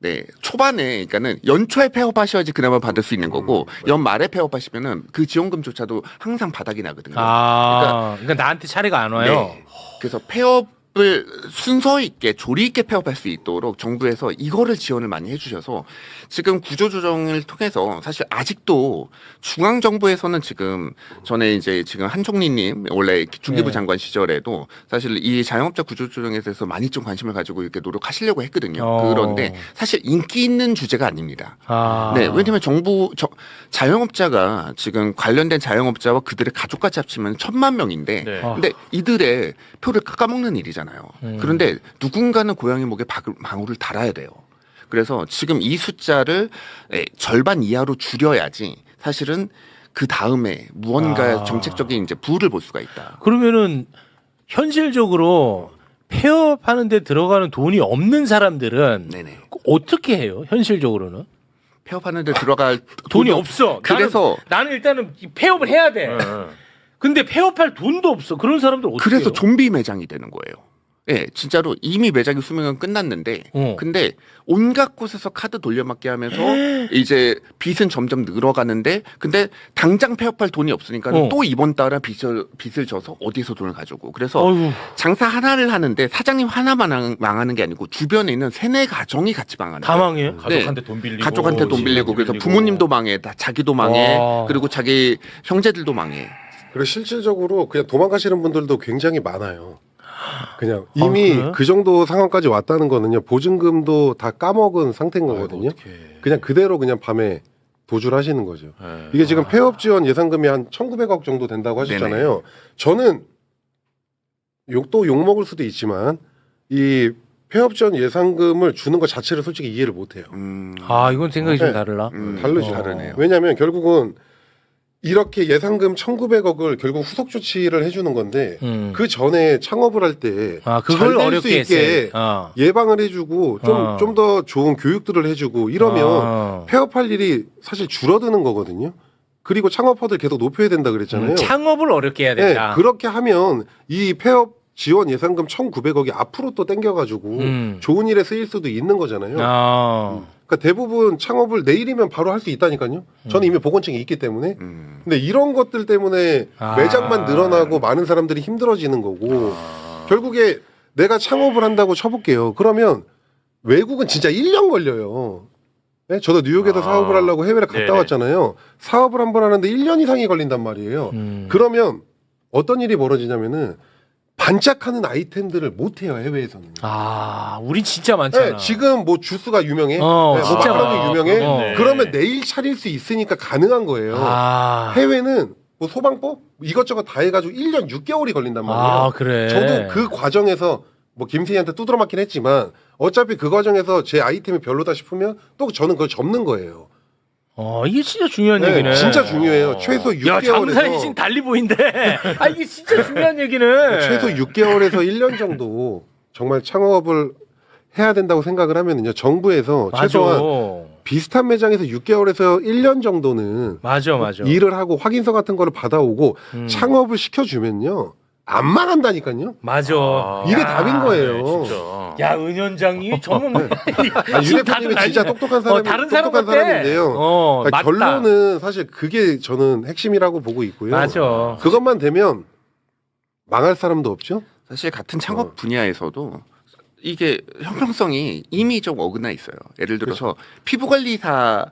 Speaker 4: 네, 초반에 그러니까는 연초에 폐업하셔야지 그나마 받을 수 있는 거고 연말에 폐업하시면은 그 지원금조차도 항상 바닥이 나거든요.
Speaker 1: 그러니까 나한테 차례가 안 와요.
Speaker 4: 네. 그래서 폐업을 순서 있게 조리 있게 폐업할 수 있도록 정부에서 이거를 지원을 많이 해주셔서 지금 구조조정을 통해서 사실 아직도 중앙정부에서는 지금 전에 이제 지금 한총리님 원래 중기부
Speaker 1: 네.
Speaker 4: 장관 시절에도 사실 이 자영업자 구조조정에 대해서 많이 좀 관심을 가지고 이렇게 노력하시려고 했거든요. 그런데 사실 인기 있는 주제가 아닙니다. 네, 왜냐면 자영업자가 지금 관련된 자영업자와 그들의 가족까지 합치면 1,000만 명인데
Speaker 2: 네.
Speaker 4: 근데 이들의 표를 깎아먹는 일이잖아요. 그런데 누군가는 고양이 목에 방울을 달아야 돼요. 그래서 지금 이 숫자를 절반 이하로 줄여야지 사실은 그 다음에 무언가 정책적인 이제 부를 볼 수가 있다.
Speaker 1: 그러면은 현실적으로 폐업하는데 들어가는 돈이 없는 사람들은
Speaker 4: 네네.
Speaker 1: 어떻게 해요? 현실적으로는
Speaker 4: 폐업하는데 들어갈
Speaker 1: 돈이 없어.
Speaker 4: 그래서
Speaker 1: 나는 일단은 폐업을 해야 돼. 근데 폐업할 돈도 없어. 그런 사람들 어떻게
Speaker 4: 그래서
Speaker 1: 해요?
Speaker 4: 좀비 매장이 되는 거예요. 예, 진짜로 이미 매장의 수명은 끝났는데, 근데 온갖 곳에서 카드 돌려막기 하면서 이제 빚은 점점 늘어가는데, 근데 당장 폐업할 돈이 없으니까 또 이번 달에 빚을 져서 어디서 돈을 가져오고. 그래서 장사 하나를 하는데 사장님 하나만 망하는 게 아니고 주변에 있는 3-4가정이 같이 망하는
Speaker 1: 다
Speaker 4: 거예요.
Speaker 1: 망해요?
Speaker 2: 가족한테 돈 빌리고
Speaker 4: 가족한테 돈 빌리고 그래서 부모님도 망해, 다 자기도 망해, 그리고 자기 형제들도 망해.
Speaker 3: 그리고 실질적으로 그냥 도망가시는 분들도 굉장히 많아요. 그냥 이미 그 정도 상황까지 왔다는 거는요. 보증금도 다 까먹은 상태인 거거든요. 그냥 그대로 그냥 밤에 도주를 하시는 거죠. 이게 지금 폐업 지원 예상금이 한 1,900억 정도 된다고 하셨잖아요.
Speaker 4: 네네.
Speaker 3: 저는 또 욕먹을 수도 있지만 이 폐업 지원 예상금을 주는 것 자체를 솔직히 이해를 못해요.
Speaker 1: 이건 생각이 좀 다르나?
Speaker 3: 다르죠.
Speaker 4: 다르네요.
Speaker 3: 왜냐하면 결국은 이렇게 예상금 1,900억을 결국 후속 조치를 해주는 건데 그 전에 창업을 할 때
Speaker 1: 그걸
Speaker 3: 잘 될 수
Speaker 1: 어렵게
Speaker 3: 있게 예방을 해주고 좀 더 좋은 교육들을 해주고 이러면 폐업할 일이 사실 줄어드는 거거든요. 그리고 창업화들 계속 높여야 된다 그랬잖아요.
Speaker 1: 창업을 어렵게 해야 된다.
Speaker 3: 네, 그렇게 하면 이 폐업 지원 예상금 1,900억이 앞으로 또 땡겨가지고 좋은 일에 쓰일 수도 있는 거잖아요. 그러니까 대부분 창업을 내일이면 바로 할 수 있다니까요. 저는 이미 보건증이 있기 때문에. 근데 이런 것들 때문에 매장만 늘어나고 많은 사람들이 힘들어지는 거고 결국에 내가 창업을 한다고 쳐볼게요. 그러면 외국은 진짜 1년 걸려요. 네? 저도 뉴욕에서 사업을 하려고 해외를 갔다
Speaker 2: 네네.
Speaker 3: 왔잖아요. 사업을 한 번 하는데 1년 이상이 걸린단 말이에요. 그러면 어떤 일이 벌어지냐면은 반짝하는 아이템들을 못 해요, 해외에서는.
Speaker 1: 우리 진짜 많잖아.
Speaker 3: 네, 지금 뭐 주스가 유명해.
Speaker 1: 진짜
Speaker 3: 마카롱이 유명해.
Speaker 1: 많아.
Speaker 3: 그러면 내일 차릴 수 있으니까 가능한 거예요. 해외는 뭐 소방법 이것저것 다 해가지고 1년 6개월이 걸린단 말이에요.
Speaker 1: 아, 그래.
Speaker 3: 저도 그 과정에서 뭐 김세희한테 두드러 맞긴 했지만 어차피 그 과정에서 제 아이템이 별로다 싶으면 또 저는 그걸 접는 거예요.
Speaker 1: 이게 진짜 중요한
Speaker 3: 네,
Speaker 1: 얘기네.
Speaker 3: 진짜 중요해요. 최소
Speaker 1: 야, 장사의
Speaker 3: 6개월에서
Speaker 1: 신 달리 보인데. 이게 진짜 중요한 얘기는.
Speaker 3: 최소 6개월에서 1년 정도 정말 창업을 해야 된다고 생각을 하면은요. 정부에서
Speaker 1: 맞아.
Speaker 3: 최소한 비슷한 매장에서 6개월에서 1년 정도는
Speaker 1: 맞아.
Speaker 3: 일을 하고 확인서 같은 거를 받아오고 창업을 시켜주면요. 안 망한다니까요.
Speaker 1: 맞아.
Speaker 3: 이게 답인 거예요.
Speaker 2: 진짜.
Speaker 1: 야, 은현장이 전문.
Speaker 3: 유 대표님이 진짜 똑똑한 사람이
Speaker 1: 다른 사람
Speaker 3: 똑똑한
Speaker 1: 같아.
Speaker 3: 사람인데요. 그러니까
Speaker 1: 맞다.
Speaker 3: 결론은 사실 그게 저는 핵심이라고 보고 있고요.
Speaker 1: 맞아.
Speaker 3: 그것만 되면 망할 사람도 없죠.
Speaker 4: 사실 같은 창업 분야에서도 이게 형평성이 이미 좀 어긋나 있어요. 예를 들어서 피부관리사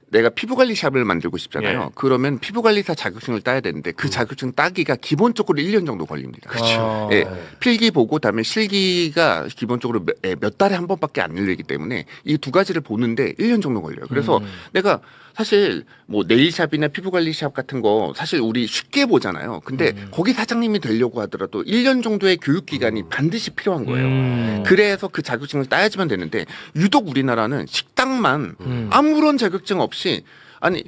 Speaker 4: 내가 피부관리샵을 만들고 싶잖아요.
Speaker 2: 예.
Speaker 4: 그러면 피부관리사 자격증을 따야 되는데 그 자격증 따기가 기본적으로 1년 정도 걸립니다.
Speaker 1: 그렇죠.
Speaker 4: 예, 필기 보고 그다음에 실기가 기본적으로 몇 달에 한 번밖에 안 열리기 때문에 이 두 가지를 보는데 1년 정도 걸려요. 그래서 내가 사실 뭐 네일샵이나 피부관리샵 같은 거 사실 우리 쉽게 보잖아요. 근데 거기 사장님이 되려고 하더라도 1년 정도의 교육 기간이 반드시 필요한 거예요. 그래서 그 자격증을 따야지만 되는데 유독 우리나라는 식당만 아무런 자격증 없이 아니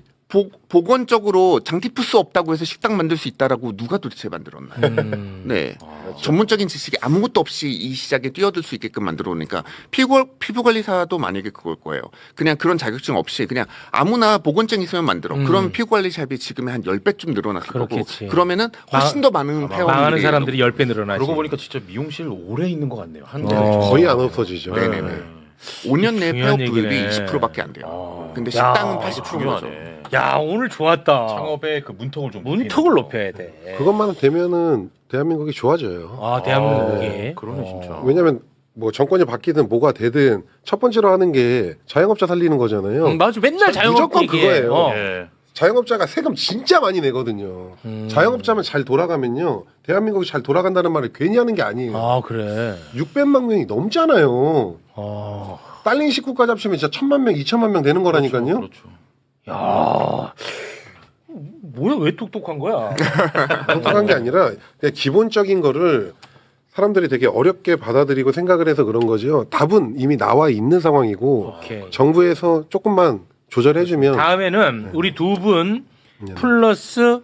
Speaker 4: 보건적으로 장티푸스 없다고 해서 식당 만들 수 있다라고 누가 도대체 만들었나요? 네. 전문적인 지식이 아무것도 없이 이 시장에 뛰어들 수 있게끔 만들어 놓으니까 피부관리사도 만약에 그걸 거예요. 그냥 그런 자격증 없이 그냥 아무나 보건증 있으면 만들어. 그러면 피부관리샵이 지금의 한 10배쯤 늘어났을
Speaker 1: 그렇겠지.
Speaker 4: 거고 그러면은 훨씬 더 많은
Speaker 1: 망하는
Speaker 4: 회원들이
Speaker 1: 사람들이 10배 늘어나지.
Speaker 2: 그러고 보니까 진짜 미용실 오래 있는 것 같네요. 한
Speaker 3: 거의 안 없어지죠.
Speaker 4: 네네네. 5년 내
Speaker 1: 중요한
Speaker 4: 폐업 도입이
Speaker 1: 얘기네.
Speaker 4: 20%밖에 안 돼요. 근데
Speaker 1: 야,
Speaker 4: 식당은 80%인 거죠.
Speaker 2: 중요하네.
Speaker 1: 야, 오늘 좋았다.
Speaker 2: 창업의 그 문턱을 좀
Speaker 1: 문턱을 높여야 돼.
Speaker 3: 그것만 되면은 대한민국이 좋아져요.
Speaker 1: 대한민국이.
Speaker 2: 그러네 진짜.
Speaker 3: 왜냐하면 뭐 정권이 바뀌든 뭐가 되든 첫 번째로 하는 게 자영업자 살리는 거잖아요.
Speaker 1: 맞아. 맨날 자영업
Speaker 3: 무조건
Speaker 1: 얘기해.
Speaker 3: 그거예요.
Speaker 2: 예.
Speaker 3: 자영업자가 세금 진짜 많이 내거든요. 자영업자만 잘 돌아가면요. 대한민국이 잘 돌아간다는 말을 괜히 하는 게 아니에요.
Speaker 1: 그래.
Speaker 3: 600만 명이 넘잖아요.
Speaker 1: 아.
Speaker 3: 딸린 식구까지 합치면 진짜 1000만 명, 2000만 명 되는 거라니까요.
Speaker 2: 그렇죠.
Speaker 1: 야. 뭐야, 왜 똑똑한 거야?
Speaker 3: 똑똑한 게 아니라 그냥 기본적인 거를 사람들이 되게 어렵게 받아들이고 생각을 해서 그런 거죠. 답은 이미 나와 있는 상황이고
Speaker 1: 오케이.
Speaker 3: 정부에서 조금만 조절해주면
Speaker 1: 다음에는 우리 두 분 플러스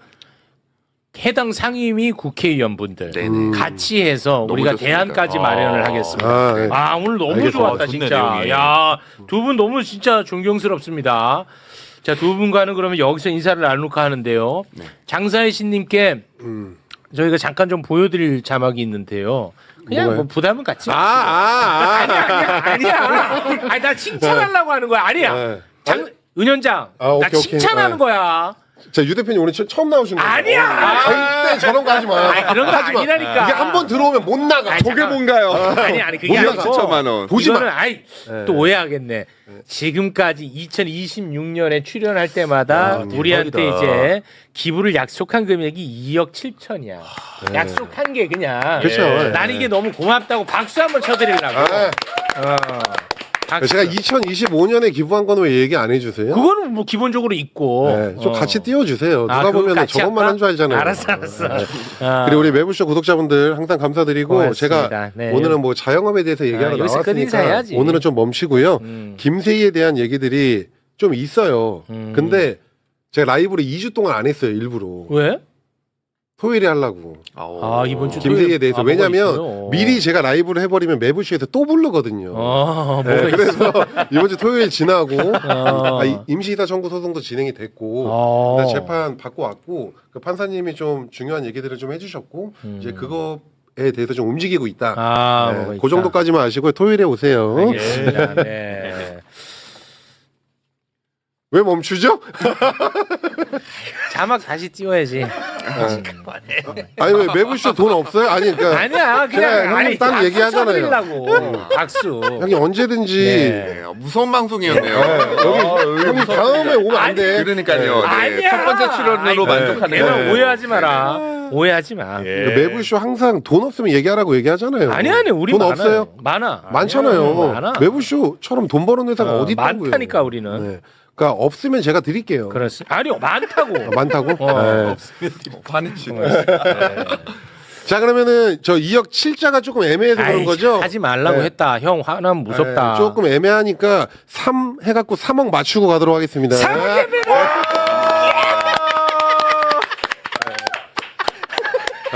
Speaker 1: 해당 상임위 국회의원분들
Speaker 4: 네네.
Speaker 1: 같이 해서
Speaker 4: 너무
Speaker 1: 우리가
Speaker 4: 좋습니다.
Speaker 1: 대안까지 마련을 하겠습니다.
Speaker 3: 네.
Speaker 1: 오늘 너무
Speaker 3: 알겠습니다.
Speaker 1: 좋았다
Speaker 2: 좋네,
Speaker 1: 진짜.
Speaker 2: 내용이.
Speaker 1: 야, 두 분 너무 진짜 존경스럽습니다. 자, 두 분과는 그러면 여기서 인사를 나눌까 하는데요.
Speaker 4: 네.
Speaker 1: 장사의 신님께 저희가 잠깐 좀 보여드릴 자막이 있는데요. 그냥
Speaker 3: 뭐가요?
Speaker 1: 뭐 부담은 갖지 마세요. 아니야. 아니, 나 칭찬하려고 하는 거야. 아니야.
Speaker 3: 네.
Speaker 1: 은현장,
Speaker 3: 아, 오케이,
Speaker 1: 나
Speaker 3: 오케이.
Speaker 1: 칭찬하는
Speaker 3: 네.
Speaker 1: 거야.
Speaker 3: 자, 유 대표님 오늘 처음 나오신 거예요.
Speaker 1: 아니야.
Speaker 3: 절대 저런 거 하지 마.
Speaker 1: 그런 거
Speaker 3: 하지 마.
Speaker 1: 아니라니까.
Speaker 3: 이게 한 번 들어오면 못 나가.
Speaker 1: 아니, 잠깐.
Speaker 4: 뭔가요?
Speaker 1: 아니 그게
Speaker 3: 못
Speaker 1: 아니고
Speaker 3: 나가.
Speaker 4: 7천만 원.
Speaker 3: 보지 마.
Speaker 1: 이거는 또 오해하겠네. 지금까지 2026년에 출연할 때마다 우리한테
Speaker 2: 대박이다.
Speaker 1: 이제 기부를 약속한 금액이 2억 7천이야. 약속한 게 그냥.
Speaker 3: 그렇죠. 예.
Speaker 1: 나는 이게 너무 고맙다고 박수 한번 쳐드리려고.
Speaker 3: 아,
Speaker 1: 박수.
Speaker 3: 제가 2025년에 기부한 거는 왜 얘기 안 해주세요?
Speaker 1: 그거는 뭐 기본적으로 있고.
Speaker 3: 네, 좀 같이 띄워주세요. 누가
Speaker 1: 그거
Speaker 3: 보면
Speaker 1: 같이
Speaker 3: 저것만
Speaker 1: 할까?
Speaker 3: 한 줄 알잖아요.
Speaker 1: 알았어.
Speaker 3: 그리고 우리 매부쇼 구독자분들 항상 감사드리고
Speaker 1: 고맙습니다.
Speaker 3: 제가
Speaker 1: 네.
Speaker 3: 오늘은 뭐 자영업에 대해서 얘기하러
Speaker 1: 여기서 끝
Speaker 3: 나왔으니까
Speaker 1: 인사해야지.
Speaker 3: 오늘은 좀 멈추고요. 김세희에 대한 얘기들이 좀 있어요. 근데 제가 라이브를 2주 동안 안 했어요. 일부러.
Speaker 1: 왜?
Speaker 3: 토요일에 하려고.
Speaker 1: 이번 주
Speaker 3: 김세희에 대해서.
Speaker 1: 뭐가
Speaker 3: 왜냐면
Speaker 1: 있어요?
Speaker 3: 미리 제가 라이브를 해버리면 매부쇼에서 또 부르거든요.
Speaker 1: 뭐가
Speaker 3: 네,
Speaker 1: 있어?
Speaker 3: 그래서 이번 주 토요일 지나고 임시이사 청구 소송도 진행이 됐고 일단 재판 받고 왔고 그 판사님이 좀 중요한 얘기들을 좀 해주셨고 이제 그거에 대해서 좀 움직이고 있다.
Speaker 1: 뭐가
Speaker 3: 그
Speaker 1: 있다.
Speaker 3: 정도까지만 아시고 토요일에 오세요.
Speaker 1: 알겠습니다. 네.
Speaker 3: 왜 멈추죠?
Speaker 1: 자막 다시 띄워야지.
Speaker 3: 아니 왜 매부쇼 돈 없어요? 아니 그러니까
Speaker 1: 아니야, 그냥
Speaker 3: 형님 딱
Speaker 1: 박수
Speaker 3: 얘기하잖아요.
Speaker 1: 쳐드리려고. 박수.
Speaker 3: 형님 언제든지
Speaker 1: 네.
Speaker 4: 네, 무서운 방송이었네요.
Speaker 3: 형님 다음에 오면 안 돼.
Speaker 4: 그러니까요. 네,
Speaker 1: 아니야.
Speaker 4: 첫 번째 출연으로 만족하는
Speaker 1: 걔는
Speaker 4: 거예요.
Speaker 1: 오해하지 마라. 오해하지 마.
Speaker 2: 예.
Speaker 3: 매부쇼 항상 돈 없으면 얘기하라고 얘기하잖아요.
Speaker 1: 아니 우리
Speaker 3: 돈
Speaker 1: 많아요.
Speaker 3: 없어요?
Speaker 1: 많아.
Speaker 3: 많잖아요.
Speaker 1: 많아.
Speaker 3: 매부쇼처럼 돈 버는 회사가 어디 있다고요?
Speaker 1: 많다니까 우리는.
Speaker 3: 네. 그러니까 없으면 제가 드릴게요.
Speaker 1: 그렇습니다. 아니요, 많다고.
Speaker 3: 많다고?
Speaker 1: 어.
Speaker 3: 네.
Speaker 4: 반했지.
Speaker 3: 자 그러면은 저 2억 7자가 조금 애매해서 그런
Speaker 1: 아이,
Speaker 3: 거죠?
Speaker 1: 하지 말라고
Speaker 3: 네.
Speaker 1: 했다. 형 화나면 무섭다.
Speaker 3: 네, 조금 애매하니까 3 해갖고 3억 맞추고 가도록 하겠습니다.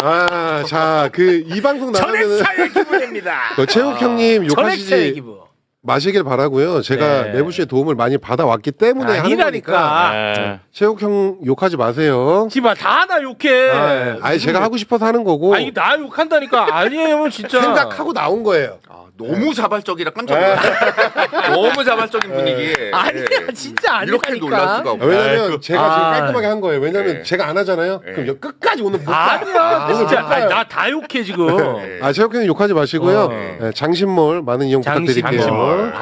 Speaker 3: 아, 자, 이 방송 나가면은
Speaker 1: 전액사의 기분입니다.
Speaker 3: 최욱 형님
Speaker 1: 전액사의
Speaker 3: 욕하시지
Speaker 1: 기분.
Speaker 3: 마시길 바라고요. 제가
Speaker 1: 네.
Speaker 3: 내부 씨의 도움을 많이 받아왔기 때문에 하는 거니까.
Speaker 1: 아니라니까.
Speaker 2: 네.
Speaker 3: 최욱 형 욕하지 마세요.
Speaker 1: 지마 다 나 욕해.
Speaker 3: 아니 제가 하고 싶어서 하는 거고
Speaker 1: 아니 나 욕한다니까. 아니에요 진짜.
Speaker 3: 생각하고 나온 거예요.
Speaker 4: 너무 자발적이라 깜짝 놀랐어요. 너무 자발적인 분위기에.
Speaker 1: 아니야
Speaker 4: 예.
Speaker 1: 진짜 아니라니까.
Speaker 4: 이렇게 놀랄 수가 없고.
Speaker 3: 왜냐면 제가
Speaker 1: 아.
Speaker 3: 지금 깔끔하게 한 거예요. 왜냐면
Speaker 4: 네.
Speaker 3: 제가 안 하잖아요.
Speaker 4: 네.
Speaker 3: 그럼 끝까지 오늘 못 가.
Speaker 1: 아니야 진짜.
Speaker 3: 못 가요.
Speaker 1: 나 다 욕해 지금.
Speaker 4: 네.
Speaker 3: 최욱 형님 욕하지 마시고요.
Speaker 1: 어.
Speaker 3: 네, 장신몰 많은 이용 부탁드릴게요.
Speaker 2: 장신몰.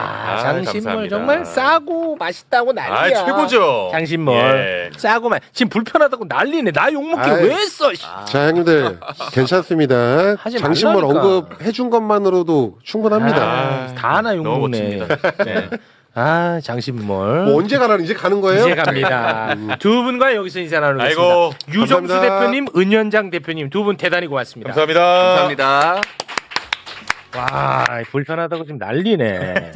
Speaker 1: 장신몰
Speaker 2: 감사합니다.
Speaker 1: 정말 싸고 맛있다고 난리야.
Speaker 2: 최고죠.
Speaker 1: 장신몰
Speaker 2: 예.
Speaker 1: 싸고 지금 불편하다고 난리네. 나 욕먹게
Speaker 3: 아이.
Speaker 1: 왜 했어? 씨.
Speaker 3: 자 형님들 괜찮습니다.
Speaker 1: 하지
Speaker 3: 장신몰
Speaker 1: 말라니까.
Speaker 3: 언급해 준 것만으로도 충분합니다.
Speaker 1: 아, 다 하나
Speaker 2: 너무
Speaker 1: 욕먹네. 네. 아 장신몰.
Speaker 3: 뭐 언제 가라는 이제 가는 거예요?
Speaker 1: 이제 갑니다. 두 분과 여기서 인사 나누겠습니다.
Speaker 2: 아이고,
Speaker 1: 유정수
Speaker 3: 감사합니다.
Speaker 1: 대표님, 은현장 대표님 두 분 대단히 고맙습니다.
Speaker 2: 감사합니다.
Speaker 4: 감사합니다.
Speaker 1: 와 불편하다고 지금 난리네.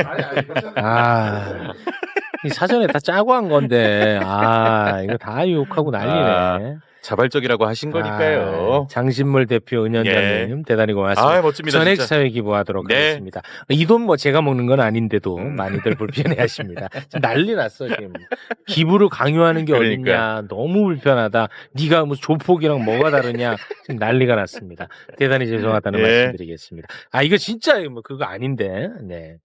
Speaker 1: 이 사전에 다 짜고 한 건데 이거 다 욕하고 난리네.
Speaker 2: 자발적이라고 하신 거니까요.
Speaker 1: 장신몰 대표 은현장님 대단히 고맙습니다.
Speaker 2: 멋집니다.
Speaker 1: 전액
Speaker 2: 진짜.
Speaker 1: 사회 기부하도록
Speaker 2: 네.
Speaker 1: 하겠습니다. 이 돈 뭐 제가 먹는 건 아닌데도 많이들 불편해하십니다. 지금 난리 났어 지금. 기부를 강요하는 게
Speaker 2: 그러니까.
Speaker 1: 어딨냐. 너무 불편하다. 네가 무슨 조폭이랑 뭐가 다르냐. 지금 난리가 났습니다. 대단히 죄송하다는
Speaker 2: 예.
Speaker 1: 말씀드리겠습니다. 이거 진짜 뭐 그거 아닌데. 네.